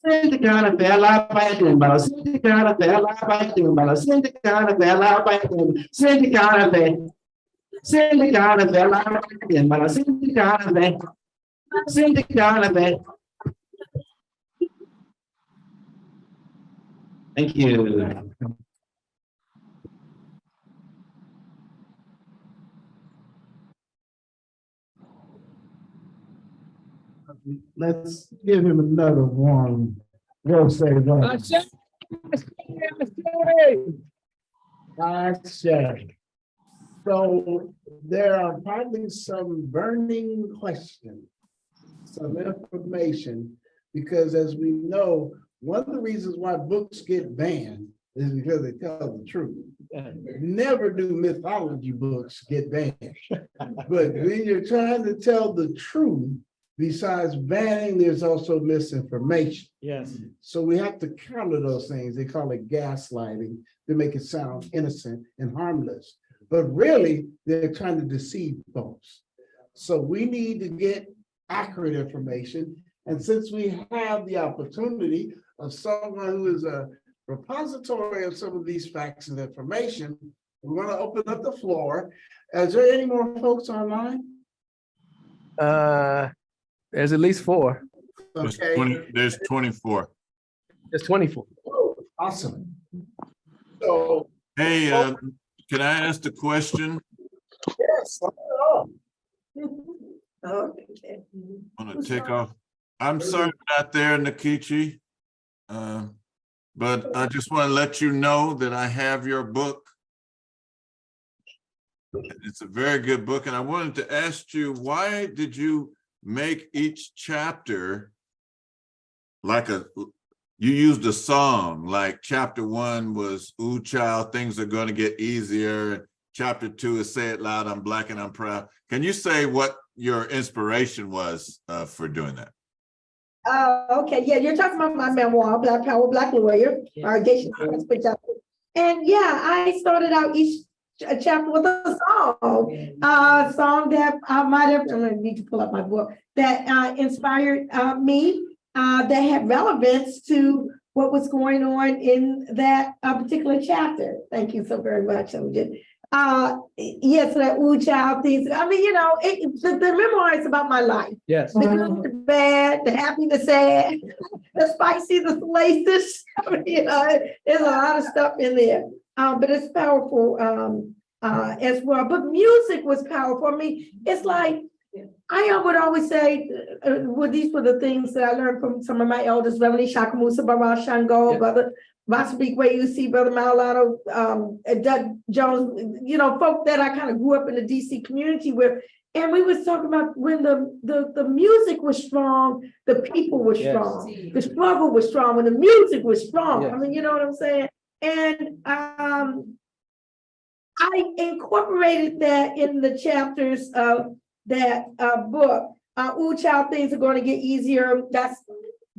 Sente Conefe, Allah Baya Dimbalo. Sente Conefe, Allah Baya Dimbalo. Sente Conefe, Allah Baya Dimbalo. Sente Conefe. Thank you. Let's give him another one. Go say that. So there are probably some burning questions, some information, because as we know, one of the reasons why books get banned is because they tell the truth. Never do mythology books get banned. But when you're trying to tell the truth, besides banning, there's also misinformation. Yes. So we have to counter those things. They call it gaslighting to make it sound innocent and harmless. But really, they're trying to deceive folks. So we need to get accurate information. And since we have the opportunity of someone who is a repository of some of these facts and information, we want to open up the floor. Is there any more folks online? There's at least 4. Okay. There's 24. There's 24. Awesome. So, Hey, can I ask the question? yes. Okay. I'm gonna take off. I'm sorry not there, Nkechi. But I just want to let you know that I have your book. It's a very good book, and I wanted to ask you, why did you make each chapter like you used a song, like chapter 1 was "Ooh Child, Things Are Gonna Get Easier." Chapter 2 is "Say It Loud, I'm Black and I'm Proud." Can you say what your inspiration was for doing that? Okay, yeah, you're talking about my memoir, Black Power, Black Lawyer, our Geisha. And yeah, I started out each chapter with a song that I might have, I need to pull up my book, that inspired me, that had relevance to what was going on in that particular chapter. Thank you so very much, Ojen. Yes, that ooh child things. I mean, you know, the memoir is about my life. Yes. The good, the bad, the happy, the sad, the spicy, the salacious. I mean, you know, there's a lot of stuff in there. But it's powerful as well. But music was powerful. I mean, it's like I would always say, well, these were the things that I learned from some of my elders, Reverend Shakamusa Barra Shango, Yeah. Brother Vasabik Way, you see Brother Maulano, Doug Jones, you know, folk that I kind of grew up in the DC community with. And we was talking about when the music was strong, the people were strong. The struggle was strong when the music was strong. Yes. I mean, you know what I'm saying? And I incorporated that in the chapters of that book. Ooh, Child, Things Are Going to Get Easier. That's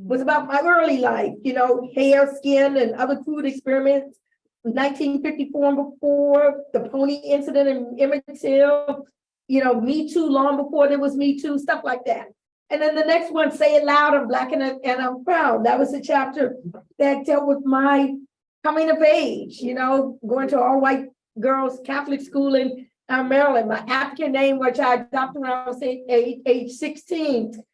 was about my early life, you know, hair, skin, and other crude experiments. 1954 and before, the pony incident in Emmett Till, you know, Me Too, long before there was Me Too, stuff like that. And then the next one, Say It Loud, I'm Black and I'm Proud. That was a chapter that dealt with my coming of age, you know, going to all white girls Catholic school in Maryland. My African name, which I adopted when I was age 16.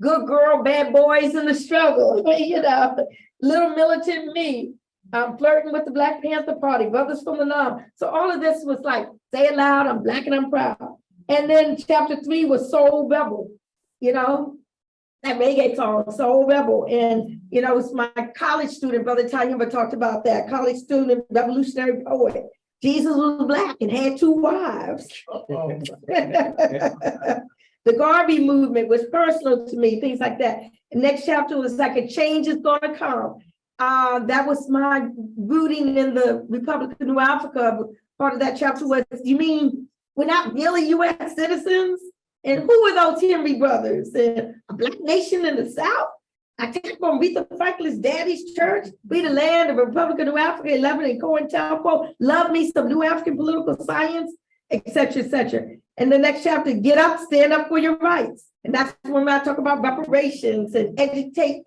Good girl, bad boys in the struggle, you know, little militant me. I'm flirting with the Black Panther Party, Brothers from the North. So all of this was like, Say It Loud, I'm Black and I'm Proud. And then chapter 3 was Soul Rebel, you know, that reggae song, Soul Rebel. And, you know, it's my college student, Brother Taifa talked about that, college student, revolutionary poet. Jesus was Black and had 2 wives. The Garvey movement was personal to me, things like that. The next chapter was like, a change is gonna come. That was my rooting in the Republic of New Africa. Part of that chapter was, you mean we're not really US citizens? And who were those Henry brothers? And a Black nation in the South? I came from Aretha Franklin's daddy's church, We the Land of Republic of New Africa, 11 and COINTELPRO, love me some New African political science, etc., etc. And the next chapter, get up, stand up for your rights. And that's when I talk about reparations and educate.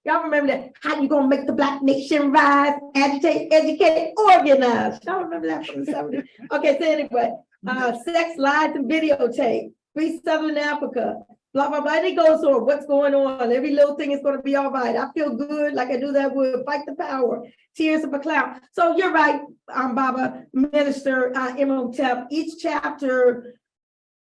Y'all remember that? How you gonna make the Black nation rise? Agitate, educate, organize. Y'all remember that from the 70s? Okay, so anyway, sex, lies, and videotape. Free Southern Africa. Blah, blah, blah. And it goes on. What's going on? Every little thing is going to be all right. I feel good like I do that word. Fight the power. Tears of a cloud. So you're right, Baba, Minister Imhotep. Each chapter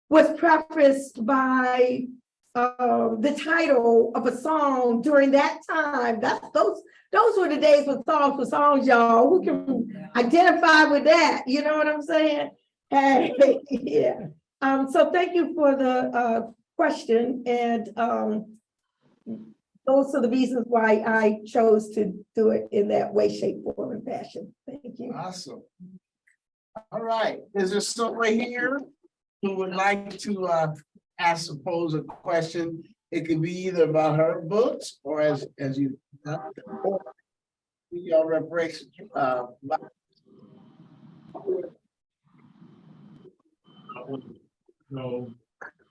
was prefaced by the title of a song during that time. Those were the days when songs were songs, y'all. Who can identify with that? You know what I'm saying? Hey, yeah. So thank you for the question, and those are the reasons why I chose to do it in that way, shape, form, and fashion. Thank you. Awesome. All right, is there someone here who would like to pose a question? It can be either about her books or as you or your reparations. So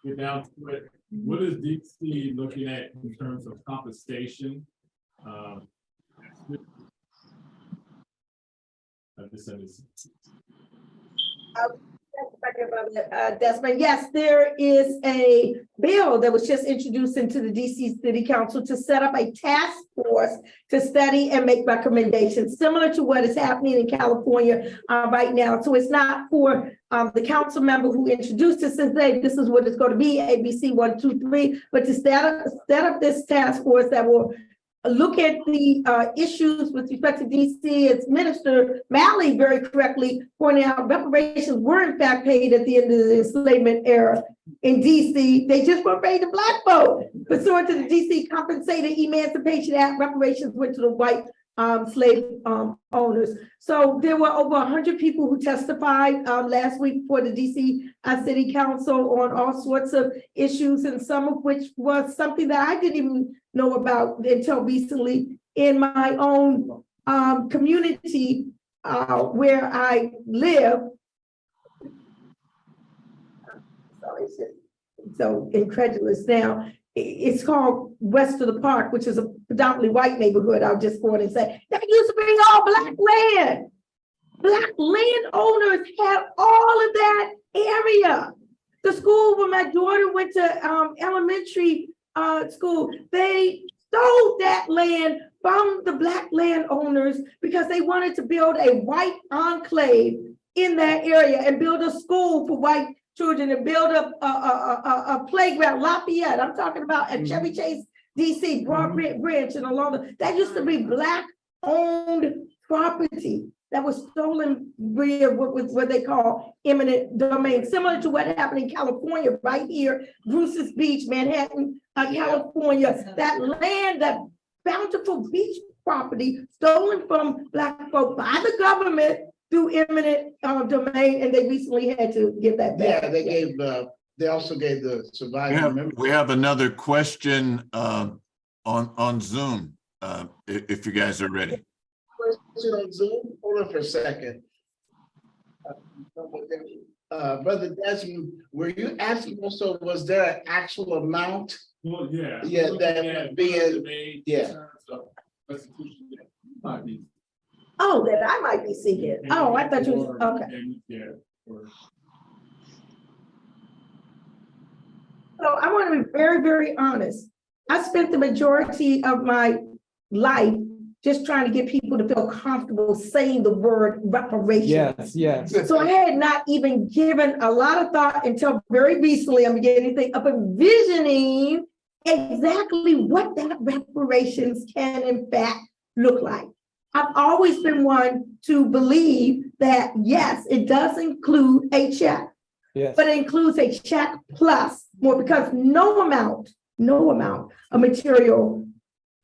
get down to it. What is DC looking at in terms of compensation? Desmond, yes, there is a bill that was just introduced into the DC City Council to set up a task force to study and make recommendations similar to what is happening in California right now. So it's not for the council member who introduced this and say this is what it's going to be, ABC 1, 2, 3, but to set up this task force that will look at the issues with respect to DC. As Minister Malley very correctly pointed out, reparations were in fact paid at the end of the enslavement era in DC. They just weren't paid to Black folk. Pursuant to the DC Compensated Emancipation Act, reparations went to the white slave owners. So there were over 100 people who testified last week for the DC City Council on all sorts of issues, and some of which was something that I didn't even know about until recently in my own community where I live. Sorry, so incredulous now. It's called West of the Park, which is a predominantly white neighborhood. I'll just go on and say that used to be all Black land. Black landowners had all of that area. The school where my daughter went to elementary school, they stole that land from the Black landowners because they wanted to build a white enclave in that area and build a school for white children and build up a playground. Lafayette, I'm talking about at Chevy Chase, DC, Broad Branch, and along that used to be Black owned property that was stolen via what they call eminent domain, similar to what happened in California, right here, Bruce's Beach, Manhattan, California. That land, that bountiful beach property stolen from Black folk by the government through eminent domain, and they recently had to give that back. Yeah, they gave they also gave the surviving members. We have another question on Zoom, if you guys are ready. Question on Zoom. Hold on for a second. Brother Desmond, were you asking also, was there an actual amount? Well, yeah. Yeah, that being, yeah. Oh, that I might be seeking. Oh, I thought you was, okay. So I want to be very, very honest. I spent the majority of my life just trying to get people to feel comfortable saying the word reparations. Yes. So I had not even given a lot of thought until very recently. I'm beginning to think of envisioning exactly what that reparations can in fact look like. I've always been one to believe that, yes, it does include a check, but it includes a check plus more, because no amount of material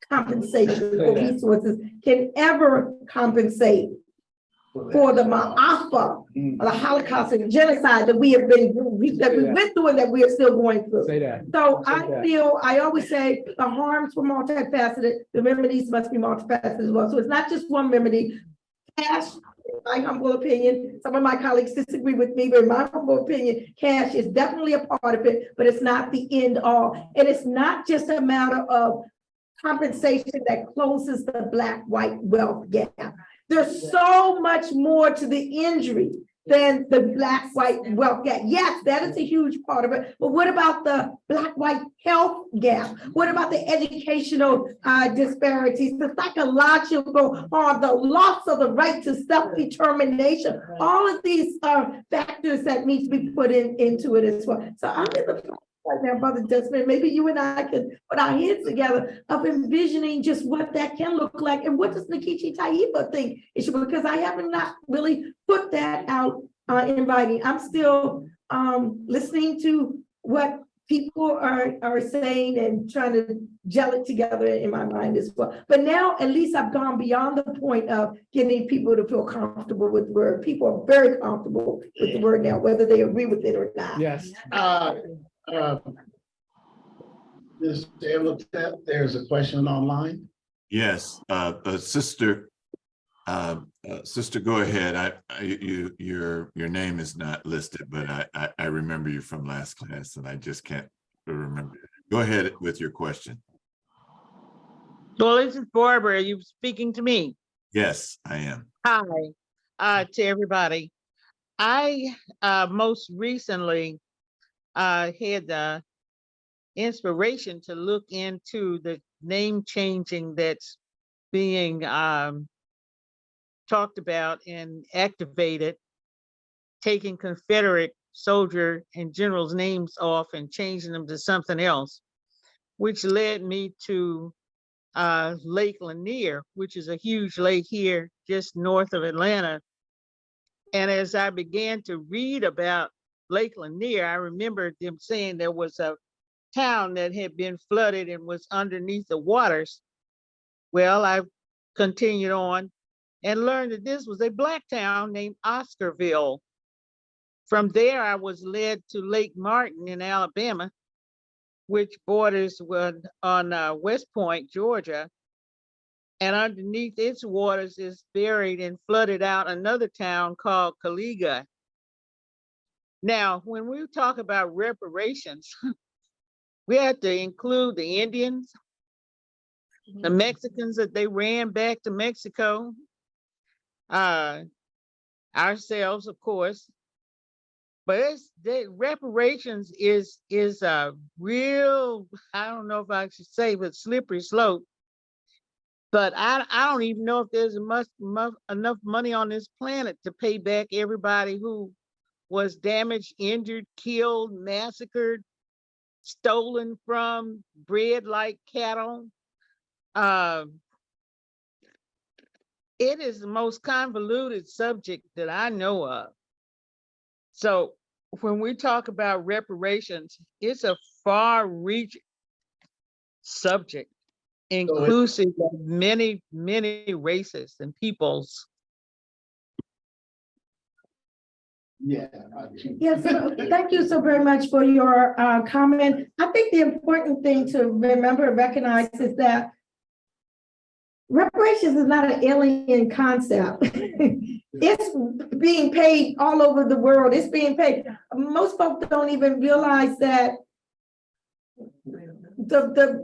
compensation or resources can ever compensate for the ma'afa, the Holocaust and genocide that we have been, that we went through and that we are still going through. So I feel, I always say the harms were multifaceted, the remedies must be multifaceted as well. So it's not just one remedy. Cash my humble opinion, some of my colleagues disagree with me, but in my humble opinion, cash is definitely a part of it, but it's not the end all. And it's not just a matter of compensation that closes the black-white wealth gap. There's so much more to the injury than the black-white wealth gap. Yes, that is a huge part of it, but what about the black-white health gap? What about the educational disparities, the psychological harm, the loss of the right to self-determination? All of these are factors that need to be put into it as well. So I'm in the right now, Brother Desmond, maybe you and I can put our heads together of envisioning just what that can look like, and what does Nkechi Taifa think it should be, because I haven't not really put that out in writing. I'm still listening to what people are saying and trying to gel it together in my mind as well. But now at least I've gone beyond the point of getting people to feel comfortable with the word. People are very comfortable with the word now, whether they agree with it or not. Yes. Mr. Ellis, there's a question online. Yes, sister, sister, go ahead. Your name is not listed, but I remember you from last class, and I just can't remember. Go ahead with your question. Well, this is Barbara. Are you speaking to me? Yes, I am. Hi, to everybody. I most recently had the inspiration to look into the name changing that's being talked about and activated, taking Confederate soldier and generals' names off and changing them to something else, which led me to Lake Lanier, which is a huge lake here just north of Atlanta. And as I began to read about Lake Lanier, I remember them saying there was a town that had been flooded and was underneath the waters. Well, I continued on and learned that this was a black town named Oscarville. From there, I was led to Lake Martin in Alabama, which borders on West Point, Georgia. And underneath its waters is buried and flooded out another town called Caliga. Now, when we talk about reparations, we have to include the Indians, the Mexicans that they ran back to Mexico, ourselves, of course. But reparations is a real, I don't know if I should say, but slippery slope. But I don't even know if there's enough money on this planet to pay back everybody who was damaged, injured, killed, massacred, stolen from, bred like cattle. It is the most convoluted subject that I know of. So when we talk about reparations, it's a far-reaching subject, inclusive of many, many races and peoples. Yeah. Yes, thank you so very much for your comment. I think the important thing to remember and recognize is that reparations is not an alien concept. It's being paid all over the world. It's being paid. Most folks don't even realize that the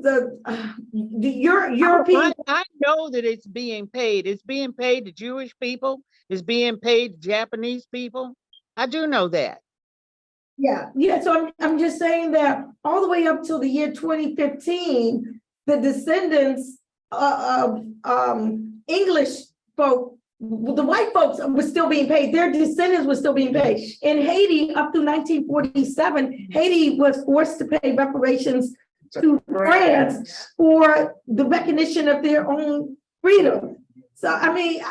European. I know that it's being paid. It's being paid to Jewish people. It's being paid to Japanese people. I do know that. Yeah. So I'm just saying that all the way up till the year 2015, the descendants of English folk, the white folks were still being paid. Their descendants were still being paid. In Haiti, up to 1947, Haiti was forced to pay reparations to France for the recognition of their own freedom. So, I mean,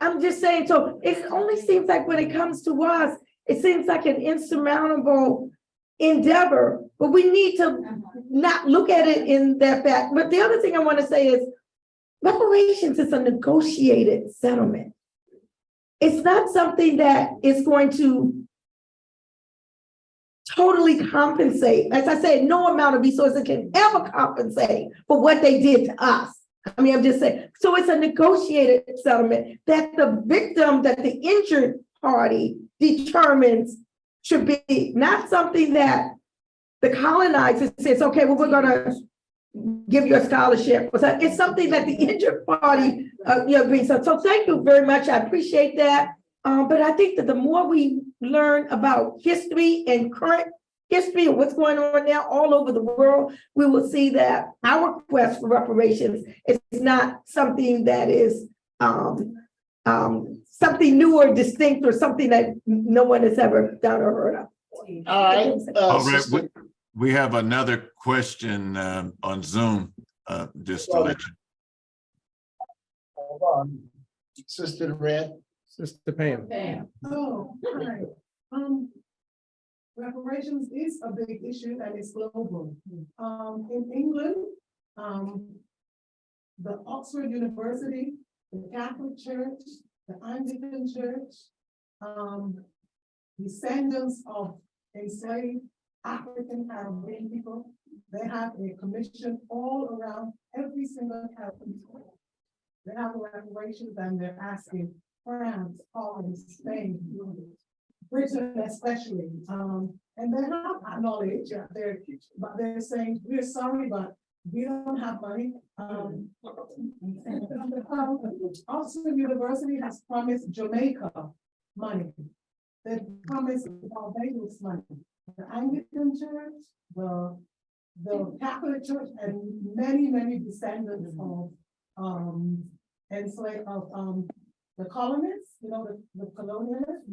I'm just saying, so it only seems like when it comes to us, it seems like an insurmountable endeavor, but we need to not look at it in that fact. But the other thing I want to say is reparations is a negotiated settlement. It's not something that is going to totally compensate. As I said, no amount of resources can ever compensate for what they did to us. I mean, I'm just saying, so it's a negotiated settlement that the victim, that the injured party determines should be not something that the colonizer says, okay, well, we're gonna give you a scholarship. It's something that the injured party, agrees on. So thank you very much. I appreciate that. But I think that the more we learn about history and current history of what's going on now all over the world, we will see that our quest for reparations is not something that is something new or distinct or something that no one has ever done or heard of. All right. All right, we have another question on Zoom, just to let you. Hold on. Sister Red. Sister Pam. Oh, hi. Reparations is a big issue and it's global. In England, the Oxford University, the Catholic Church, the Anglican Church, descendants of enslaved African Caribbean people, they have a commission all around every single Caribbean. They have reparations and they're asking France, Holland, Spain, Britain especially, and they have knowledge, but they're saying, we're sorry, but we don't have money. Oxford University has promised Jamaica money. They promised Barbados money. The Anglican Church, the Catholic Church, and many descendants of enslaved the colonists, the colonialists,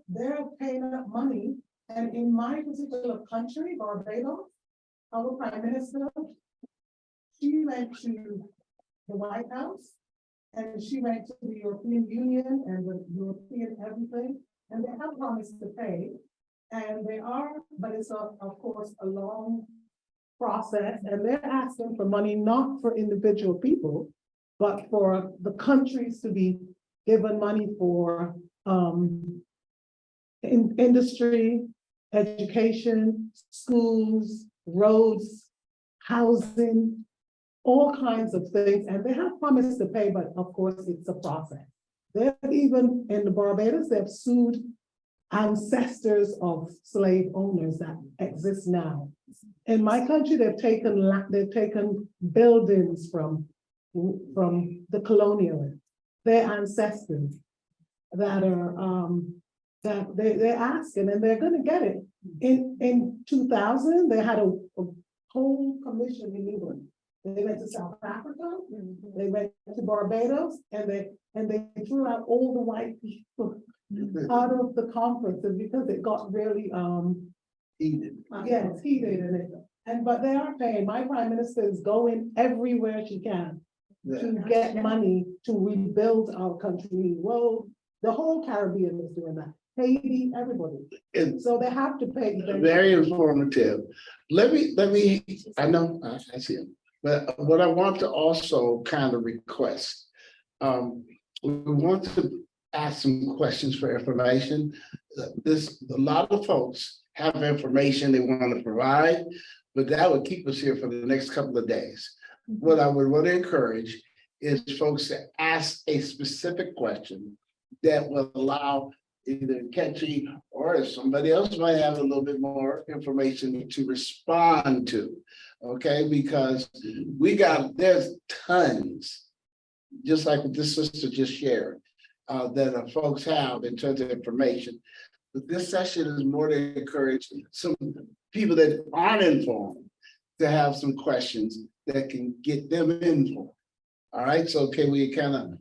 they're paying up money. And in my particular country, Barbados, our prime minister, she went to the White House and she went to the European Union and the European everything, and they have promised to pay. And they are, but it's of course a long process, and they're asking for money not for individual people, but for the countries to be given money for industry, education, schools, roads, housing, all kinds of things. And they have promised to pay, but of course it's a process. They've even, in the Barbados, they've sued ancestors of slave owners that exist now. In my country, they've taken buildings from the colonialists, their ancestors that are that they're asking, and they're going to get it. In 2000, they had a whole commission in England. They went to South Africa, they went to Barbados, and they threw out all the white people out of the conferences because it got really Heated. yes, heated in it. But they are paying. My prime minister is going everywhere she can to get money to rebuild our country. Well, the whole Caribbean is doing that. Haiti, everybody. So they have to pay. Very informative. Let me, I know, I see him, but what I want to also kind of request, we want to ask some questions for information. A lot of folks have information they want to provide, but that would keep us here for the next couple of days. What I would want to encourage is folks to ask a specific question that will allow either Nkechi or if somebody else might have a little bit more information to respond to, okay? Because there's tons, just like what this sister just shared, that folks have in terms of information. But this session is more to encourage some people that aren't informed to have some questions that can get them informed. All right, so can we kind of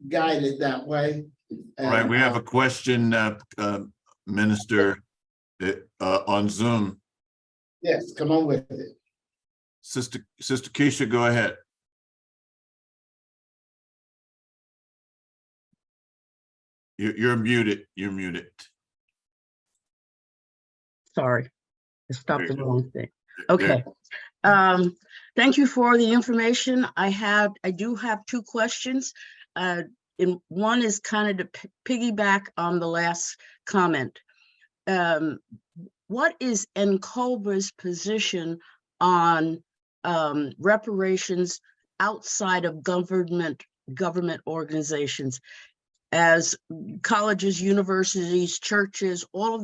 guide it that way? All right, we have a question, Minister, on Zoom. Yes, come on with it. Sister Keisha, go ahead. You're muted. You're muted. Sorry, I stopped the There you wrong thing. There- Okay. Thank you for the information. I do have two questions. And one is kind of to piggyback on the last comment. What is NCOBRA's position on reparations outside of government organizations, as colleges, universities, churches, all of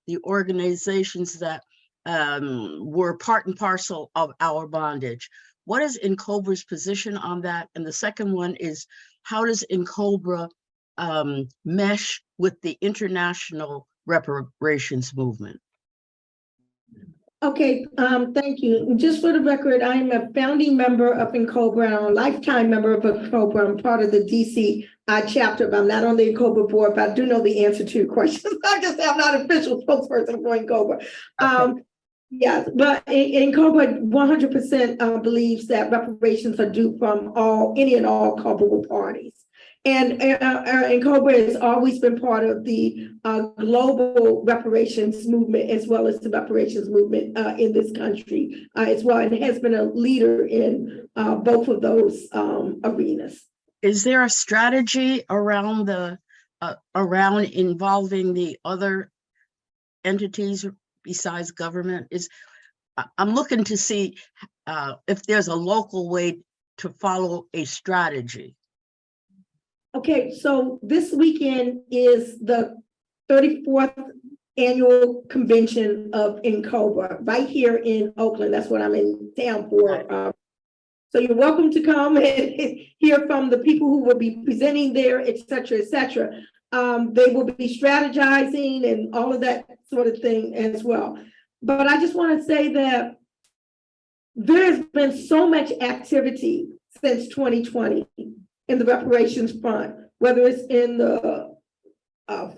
the organizations that were part and parcel of our bondage. What is NCOBRA's position on that? And the second one is, how does NCOBRA mesh with the international reparations movement? Okay, thank you. Just for the record, I'm a founding member of NCOBRA, and I'm a lifetime member of NCOBRA. I'm part of the DC chapter, but I'm not on the NCOBRA board, but I do know the answer to your question. I just am not official spokesperson for NCOBRA. Yeah, but NCOBRA 100% believes that reparations are due from any and all culpable parties. And NCOBRA has always been part of the global reparations movement, as well as the reparations movement in this country as well, and has been a leader in both of those arenas. Is there a strategy around around involving the other entities besides government? I'm looking to see if there's a local way to follow a strategy. Okay, so this weekend is the 34th annual convention of NCOBRA right here in Oakland. That's what I'm in town for. So you're welcome to come and hear from the people who will be presenting there, et cetera, et cetera. They will be strategizing and all of that sort of thing as well. But I just want to say that there has been so much activity since 2020 in the reparations front, whether it's in the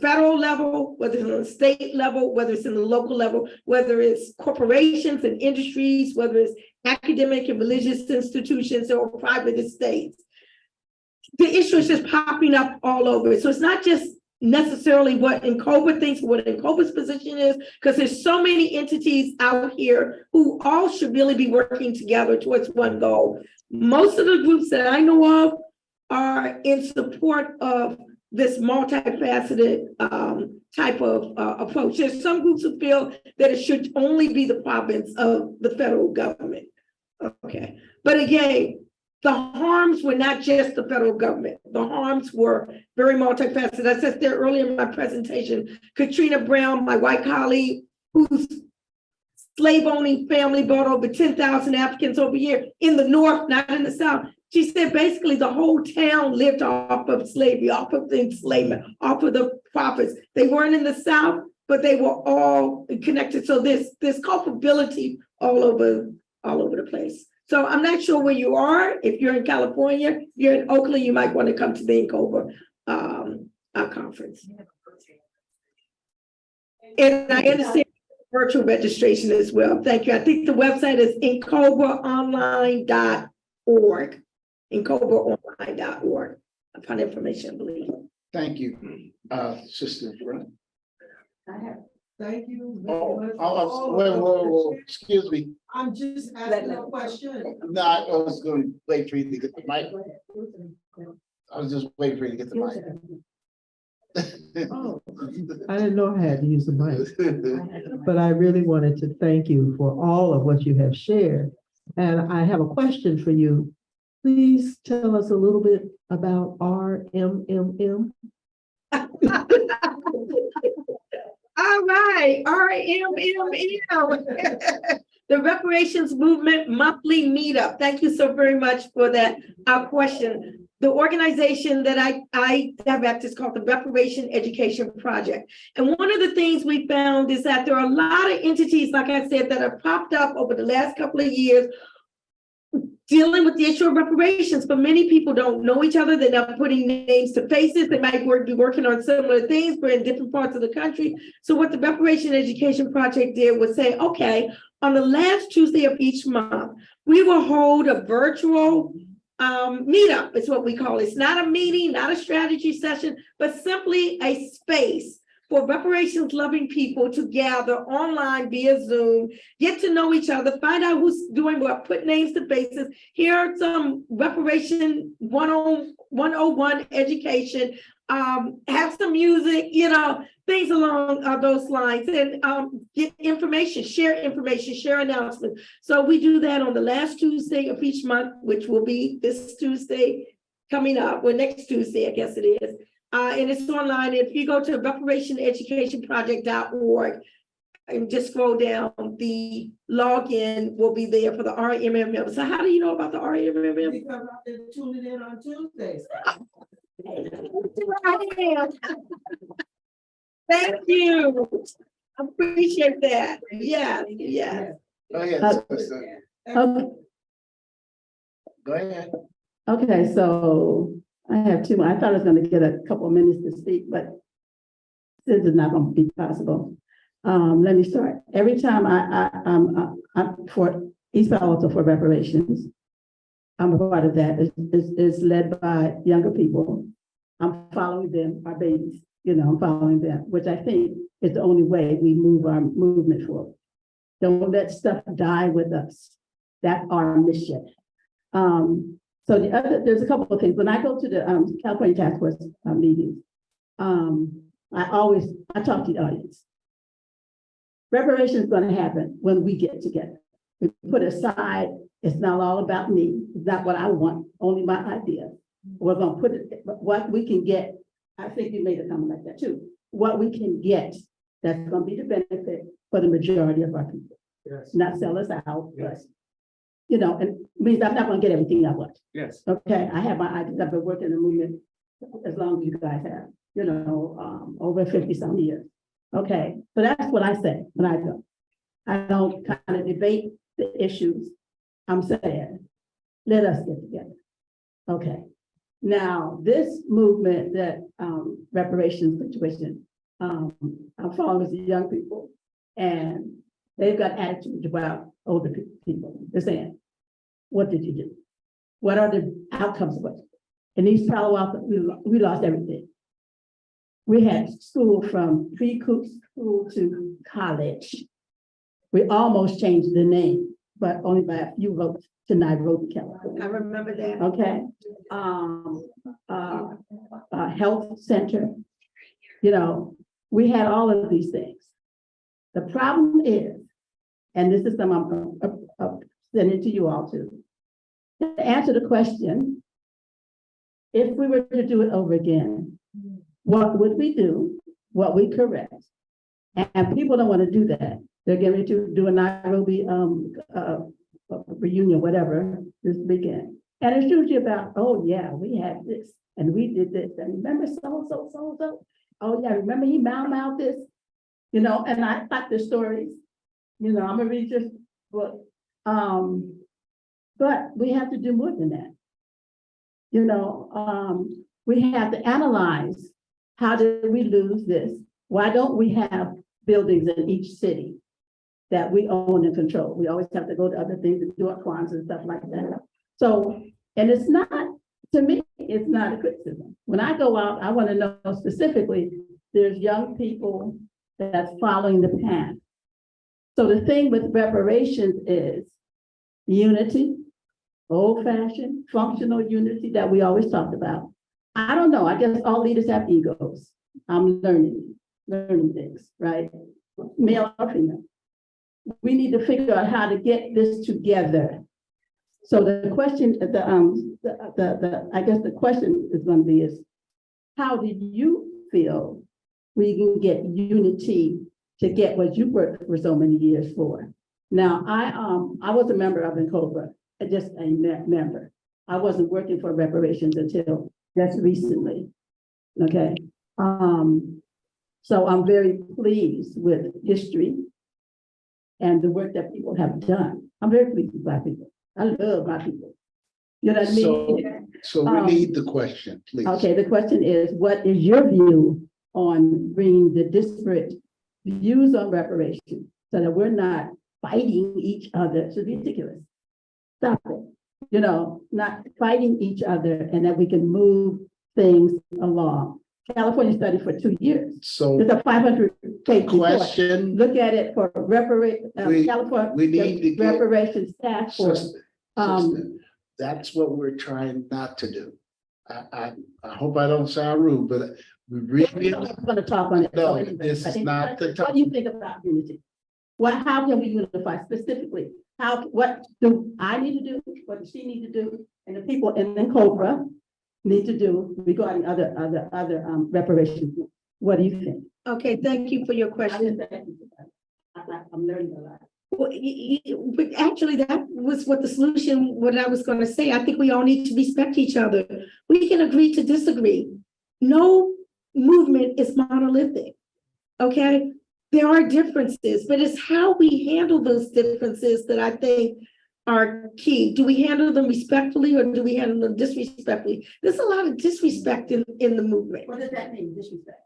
federal level, whether it's on the state level, whether it's in the local level, whether it's corporations and industries, whether it's academic and religious institutions or private estates. The issue is just popping up all over. So it's not just necessarily what NCOBRA thinks, what NCOBRA's position is, because there's so many entities out here who all should really be working together towards one goal. Most of the groups that I know of are in support of this multifaceted type of approach. There's some groups who feel that it should only be the province of the federal government. Okay, but again, the harms were not just the federal government. The harms were very multifaceted. I said there earlier in my presentation, Katrina Brown, my white colleague, whose slave-owning family brought over 10,000 Africans over here in the North, not in the South. She said basically the whole town lived off of slavery, off of the enslavement, off of the profits. They weren't in the South, but they were all connected. So there's culpability all over the place. So I'm not sure where you are. If you're in California, if you're in Oakland, you might want to come to the NCOBRA conference. And I understand virtual registration as well. Thank you. I think the website is ncobraonline.org. ncobraonline.org. Upon information, I believe. Thank you, Sister Brent. Thank you. Whoa, excuse me. I'm just asking a question. No, I was going to wait for you to get the mic. I was just waiting for you to get the mic. Oh, I didn't know I had to use the mic, but I really wanted to thank you for all of what you have shared. And I have a question for you. Please tell us a little bit about RMMM. All right, RMMM. The Reparations Movement Monthly Meetup. Thank you so very much for that question. The organization that I have at is called the Reparation Education Project. And one of the things we found is that there are a lot of entities, like I said, that have popped up over the last couple of years dealing with the issue of reparations, but many people don't know each other. They're not putting names to faces. They might be working on similar things, but in different parts of the country. So what the Reparation Education Project did was say, okay, on the last Tuesday of each month, we will hold a virtual meetup, is what we call it. It's not a meeting, not a strategy session, but simply a space for reparations loving people to gather online via Zoom, get to know each other, find out who's doing what, put names to faces. Here are some reparation 101 education, have some music, you know, things along those lines, and get information, share announcements. So we do that on the last Tuesday of each month, which will be this Tuesday coming up, or next Tuesday, I guess it is. And it's online. If you go to reparationeducationproject.org and just scroll down, the login will be there for the RMM members. So how do you know about the RMM members? Because I've been tuning in on Tuesdays. Thank you. I appreciate that. Yes, yes. Go ahead, sister. Okay. Go ahead. Okay, so I have two. I thought I was going to get a couple of minutes to speak, but since it's not going to be possible, let me start. Every time I'm for East Palo Alto for reparations, I'm a part of that. It's led by younger people. I'm following them, our babies. You know, I'm following them, which I think is the only way we move our movement forward. Don't let stuff die with us. That's our mission. So there's a couple of things. When I go to the California Task Force meetings, I talk to the audience. Reparation is going to happen when we get together. We put aside, it's not all about me. It's not what I want, only my idea. We're going to put it, what we can get. I think you made a comment like that too. What we can get, that's going to be the benefit for the majority of our people. Yes. Not sell us out, but, Yes. you know, and means I'm not going to get everything I want. Yes. Okay, I have my ideas. I've been working in the movement as long as you guys have, you know, over 50 some years. Okay, so that's what I say when I go. I don't kind of debate the issues. I'm saying, let us get together. Okay. Now, this movement that reparations situation, I'm following with the young people, and they've got attitudes about older people. They're saying, what did you do? What are the outcomes of it? In East Palo Alto, we lost everything. We had school from pre-school to college. We almost changed the name, but only by a few votes to Nairobi, California. I remember that. Okay. Health center. You know, we had all of these things. The problem is, and this is something I'm sending to you all too, to answer the question, if we were to do it over again, what would we do? What we correct? And people don't want to do that. They're getting ready to do a Nairobi reunion, whatever, this weekend. And it's usually about, oh yeah, we had this and we did this. And remember so. Oh yeah, remember he mouthed this, you know, and I got the stories, you know, I'm gonna read this book. But we have to do more than that. You know, we have to analyze, how did we lose this? Why don't we have buildings in each city that we own and control? We always have to go to other things and do our farms and stuff like that. So, and it's not, to me, it's not a criticism. When I go out, I want to know specifically, there's young people that's following the path. So the thing with reparations is unity, old-fashioned, functional unity that we always talked about. I don't know, I guess all leaders have egos. I'm learning things, right? Male or female. We need to figure out how to get this together. So the question, I guess the question is going to be is, how did you feel we can get unity to get what you worked for so many years for? Now, I was a member of Cobra, just a member. I wasn't working for reparations until just recently. Okay. So I'm very pleased with history and the work that people have done. I'm very pleased with Black people. I love my people. You know what I mean? So we need the question, please. Okay, the question is, what is your view on bringing the disparate views on reparations so that we're not fighting each other? It's ridiculous. Stop it. You know, not fighting each other, and that we can move things along. California study for 2 years. So There's a 500-page report. question, Look at it for We- California. we need to get- Reparations task force. sister, that's what we're trying not to do. I hope I don't sound rude, but we really, I'm not gonna talk on it. No, So anyway, this I is think- not the What do you think about unity? How can we unify specifically? What do I need to do? What does she need to do? And the people in Cobra need to do regarding other reparations? What do you think? Okay, thank you for your question. I'm learning a lot. Well, but actually, that was what the solution, what I was gonna say. I think we all need to respect each other. We can agree to disagree. No movement is monolithic, okay? There are differences, but it's how we handle those differences that I think are key. Do we handle them respectfully or do we handle them disrespectfully? There's a lot of disrespect in the movement. What does that mean, disrespect?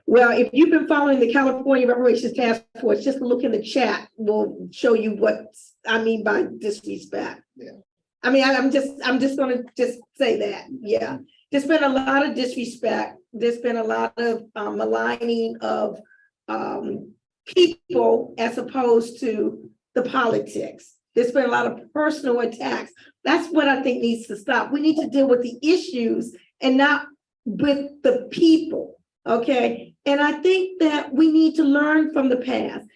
Well, if you've been following the California Reparations Task Force, just look in the chat will show you what I mean by disrespect. Yeah. I mean, I'm just gonna just say that, yeah. There's been a lot of disrespect. There's been a lot of maligning of people as opposed to the politics. There's been a lot of personal attacks. That's what I think needs to stop. We need to deal with the issues and not with the people. Okay, and I think that we need to learn from the past.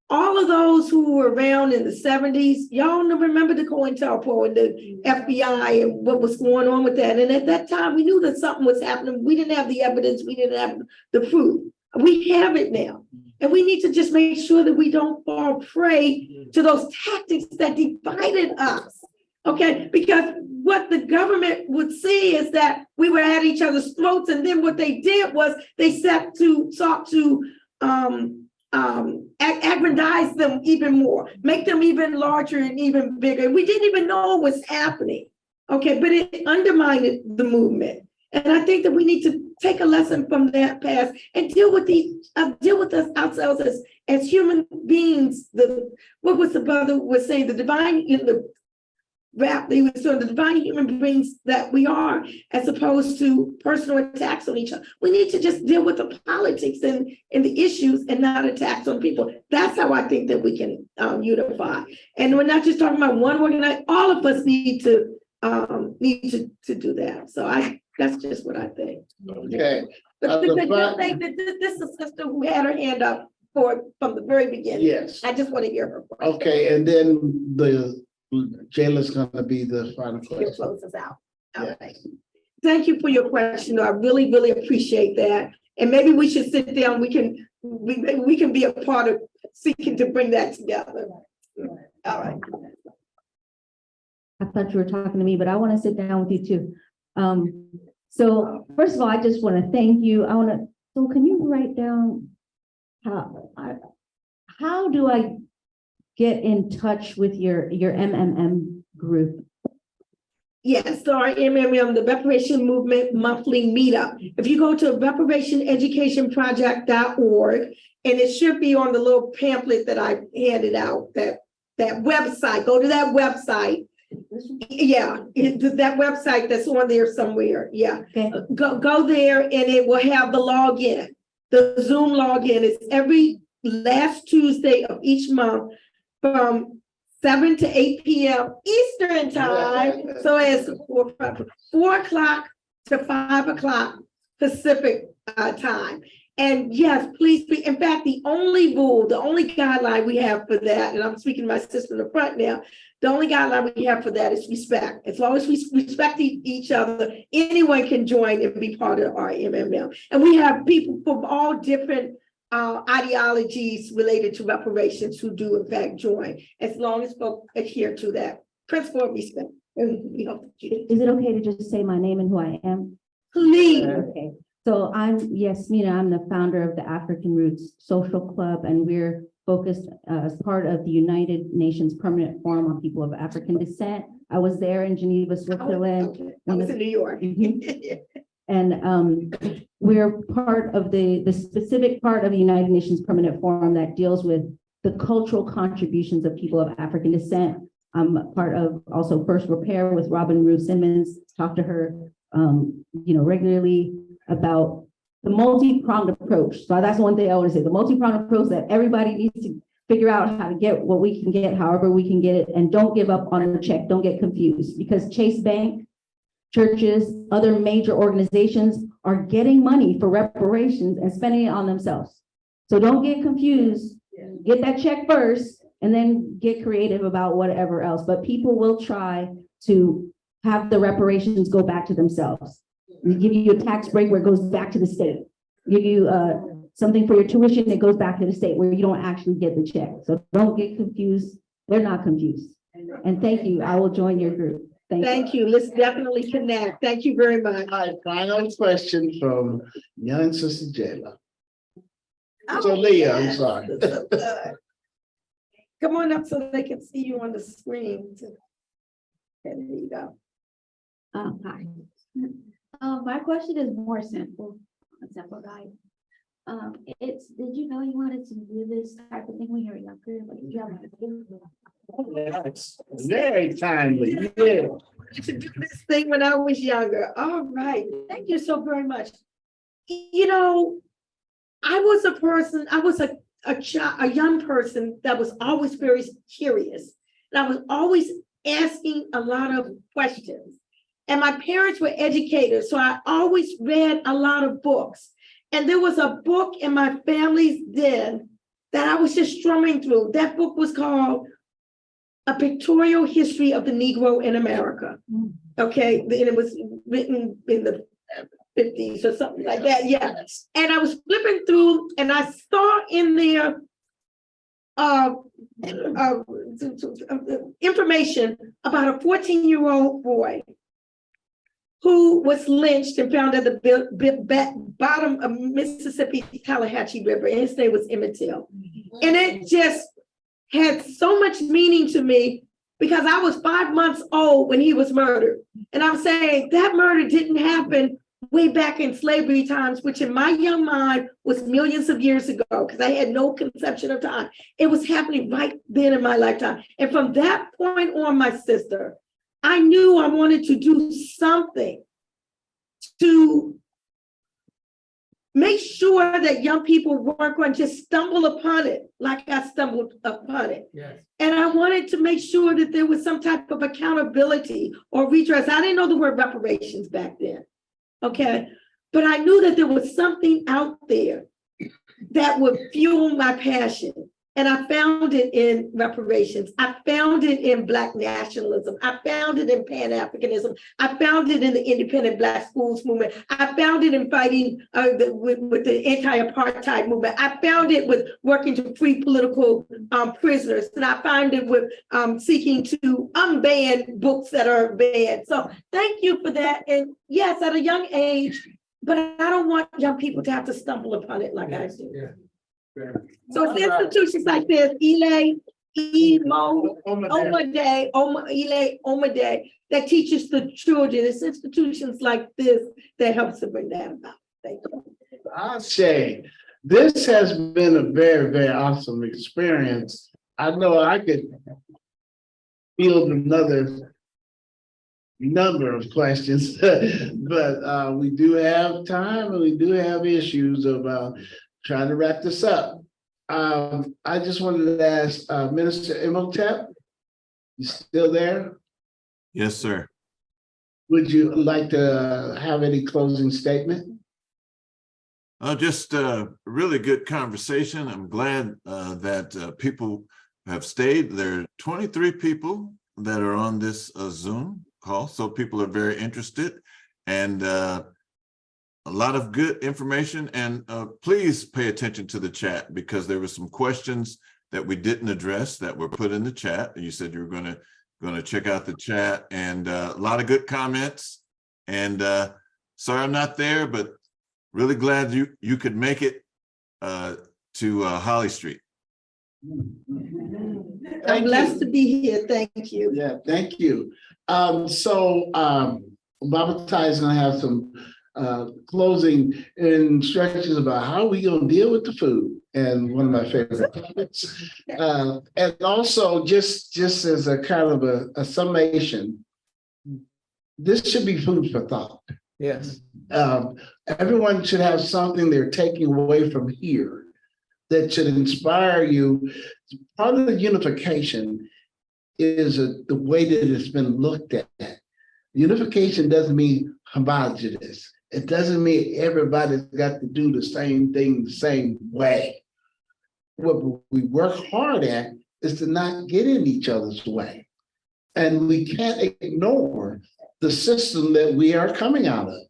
All of those who were around in the 70s, y'all remember the COINTELPRO and the FBI and what was going on with that. And at that time, we knew that something was happening. We didn't have the evidence. We didn't have the proof. We have it now. And we need to just make sure that we don't fall prey to those tactics that divided us. Okay, because what the government would see is that we were at each other's throats, and then what they did was they sought to aggrandize them even more, make them even larger and even bigger. We didn't even know what was happening. Okay, but it undermined the movement. And I think that we need to take a lesson from that past and deal with us ourselves as human beings. What was the brother was saying, the divine in the rap, they were sort of the divine human beings that we are, as opposed to personal attacks on each other. We need to just deal with the politics and the issues and not attacks on people. That's how I think that we can unify. And we're not just talking about one organization. All of us need to do that. So that's just what I think. okay. But the good thing that this is a sister who had her hand up from the very beginning. Yes, I just want to hear her. okay, and then Jayla's gonna be the final She'll question. close us out. All Yeah. right. Thank you for your question. I really, really appreciate that. And maybe we should sit down. We can be a part of seeking to bring that together. All right. I thought you were talking to me, but I want to sit down with you too. So first of all, I just want to thank you. So can you write down how do I get in touch with your MMM group? Yes, so our MMM, the Reparation Movement Monthly Meetup. If you go to reparationeducationproject.org, and it should be on the little pamphlet that I handed out, that website, go to that website. Yeah, that website that's on there somewhere. Yeah, Okay. Go there and it will have the login. The Zoom login is every last Tuesday of each month from 7 to 8 p.m. Eastern time. So it's 4 o'clock to 5 o'clock Pacific time. And yes, please be, in fact, the only rule, the only guideline we have for that, and I'm speaking to my sister in the front now, the only guideline we have for that is respect. As long as we respect each other, anyone can join and be part of our MMM. And we have people from all different ideologies related to reparations who do in fact join, as long as folks adhere to that principle of respect. And we hope that you do. Is it okay to just say my name and who I am? Please. Okay. So I'm Yasmina. I'm the founder of the African Roots Social Club, and we're focused as part of the United Nations Permanent Forum on People of African Descent. I was there in Geneva, Switzerland. Okay. I was in New York. And we're part of the specific part of the United Nations Permanent Forum that deals with the cultural contributions of people of African descent I'm part of also First Repair with Robin Ruth Simmons, talk to her, regularly about the multi-pronged approach. So that's one thing I want to say, the multi-pronged approach that everybody needs to figure out how to get what we can get, however we can get it, and don't give up on the check, don't get confused, because Chase Bank, churches, other major organizations are getting money for reparations and spending it on themselves. So don't get confused, get that check first, and then get creative about whatever else. But people will try to have the reparations go back to themselves. We give you a tax break where it goes back to the state. Give you something for your tuition that goes back to the state where you don't actually get the check. So don't get confused. They're not confused. And thank you. I will join your group. Thank you. Let's definitely connect. Thank you very much. My final question from young sister Jayla. Oh, So Leah, I'm yes. sorry. Come on up so they can see you on the screen. There you go. Hi. My question is more simple, guys. Did you know you wanted to do this type of thing when you were younger? Like, did you have That's very timely. Yeah. To do this thing when I was younger. All right. Thank you so very much. I was a person, I was a young person that was always very curious. And I was always asking a lot of questions. And my parents were educators, so I always read a lot of books. And there was a book in my family's den that I was just strumming through. That book was called A Pictorial History of the Negro in America. Okay, and it was written in the 50s or something like that, yeah. And I was flipping through and I saw in there information about a 14-year-old boy who was lynched and found at the bottom of Mississippi Tallahatchie River, and his name was Emmett Till. And it just had so much meaning to me because I was 5 months old when he was murdered. And I'm saying that murder didn't happen way back in slavery times, which in my young mind was millions of years ago, because I had no conception of time. It was happening right then in my lifetime. And from that point on, my sister, I knew I wanted to do something to make sure that young people weren't going to just stumble upon it like I stumbled upon it. Yes. And I wanted to make sure that there was some type of accountability or redress. I didn't know the word reparations back then. Okay, but I knew that there was something out there that would fuel my passion. And I found it in reparations. I found it in Black nationalism. I found it in Pan-Africanism. I found it in the independent Black schools movement. I found it in fighting with the anti-apartheid movement. I found it with working to free political prisoners. And I find it with seeking to unban books that are banned. So thank you for that. And yes, at a young age, but I don't want young people to have to stumble upon it like I do. Yeah. So it's institutions like this, Omade, that teaches the children. It's institutions like this that helps to bring that about. Thank you. I say, this has been a very, very awesome experience. I know I could field another number of questions, but we do have time and we do have issues of trying to wrap this up. I just wanted to ask Minister Imhotep, you still there? Yes, sir. Would you like to have any closing statement? Just a really good conversation. I'm glad that people have stayed. There are 23 people that are on this Zoom call, so people are very interested, and a lot of good information. And please pay attention to the chat, because there were some questions that we didn't address that were put in the chat. You said you were going to check out the chat, and a lot of good comments. And sorry I'm not there, but really glad you could make it to Holly Street. I'm blessed to be here. Thank you. Yeah, thank you. So Baba Tai is going to have some closing instructions about how we gonna deal with the food, and one of my favorite topics. And also just as a kind of a summation, this should be food for thought. Yes. Everyone should have something they're taking away from here that should inspire you. Part of the unification is the way that it's been looked at. Unification doesn't mean homogeneous. It doesn't mean everybody's got to do the same thing the same way. What we work hard at is to not get in each other's way. And we can't ignore the system that we are coming out of.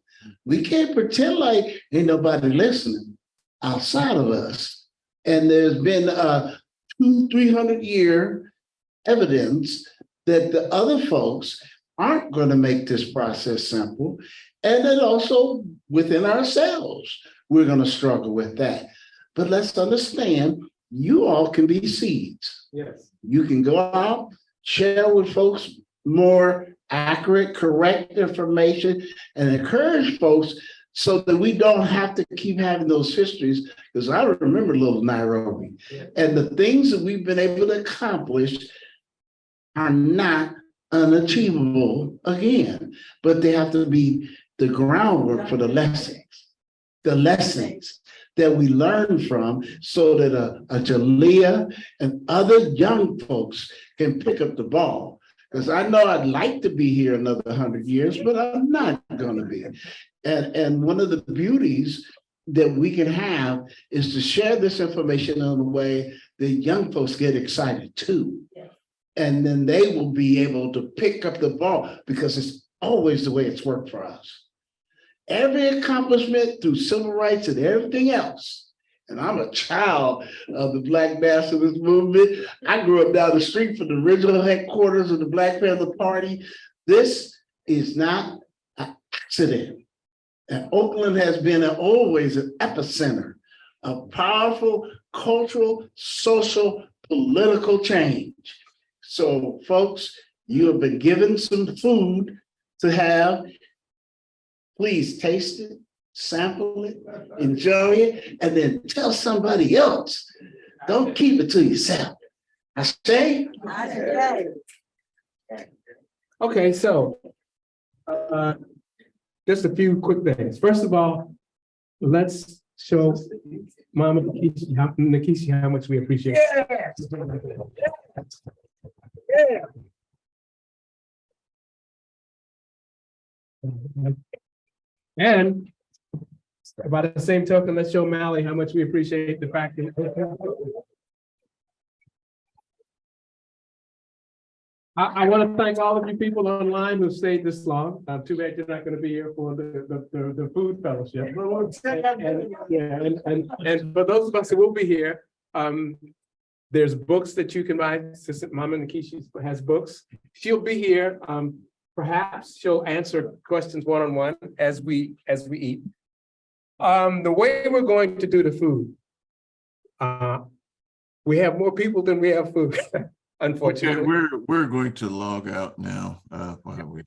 We can't pretend like ain't nobody listening outside of us. And there's been 200-300 year evidence that the other folks aren't going to make this process simple. And then also within ourselves, we're going to struggle with that. But let's understand, you all can be seeds. Yes. You can go out, share with folks more accurate, correct information, and encourage folks so that we don't have to keep having those histories. Because I remember little Nairobi, and the things that we've been able to accomplish are not unachievable again, but they have to be the groundwork for the lessons that we learn from, so that a Jalea and other young folks can pick up the ball. Because I know I'd like to be here another 100 years, but I'm not going to be. And one of the beauties that we can have is to share this information in a way that young folks get excited too. And then they will be able to pick up the ball, because it's always the way it's worked for us. Every accomplishment through civil rights and everything else. And I'm a child of the Black Nationalist movement. I grew up down the street from the original headquarters of the Black Panther Party. This is not an accident. And Oakland has been always an epicenter of powerful cultural, social, political change. So folks, you have been given some food to have. Please taste it, sample it, enjoy it, and then tell somebody else. Don't keep it to yourself. I say. Okay, so just a few quick things. First of all, let's show Mama Nkechi how much we appreciate it. Yeah. And by the same token, let's show Mally how much we appreciate the fact that I want to thank all of you people online who stayed this long. Too bad you're not going to be here for the food fellowship. And for those of us who will be here, there's books that you can buy. Mama Nkechi has books. She'll be here. Perhaps she'll answer questions one-on-one as we eat. The way we're going to do the food, we have more people than we have food. Unfortunately, okay, we're going to log out now. While we...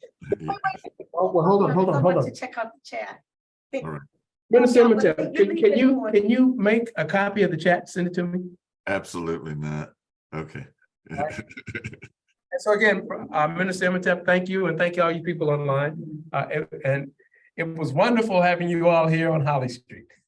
Oh, well, hold on. To check out the chat. All right. Minister Mattel, can you make a copy of the chat, send it to me? Absolutely not. Okay. So again, Minister Emetep, thank you, and thank you all you people online. And it was wonderful having you all here on Holly Street.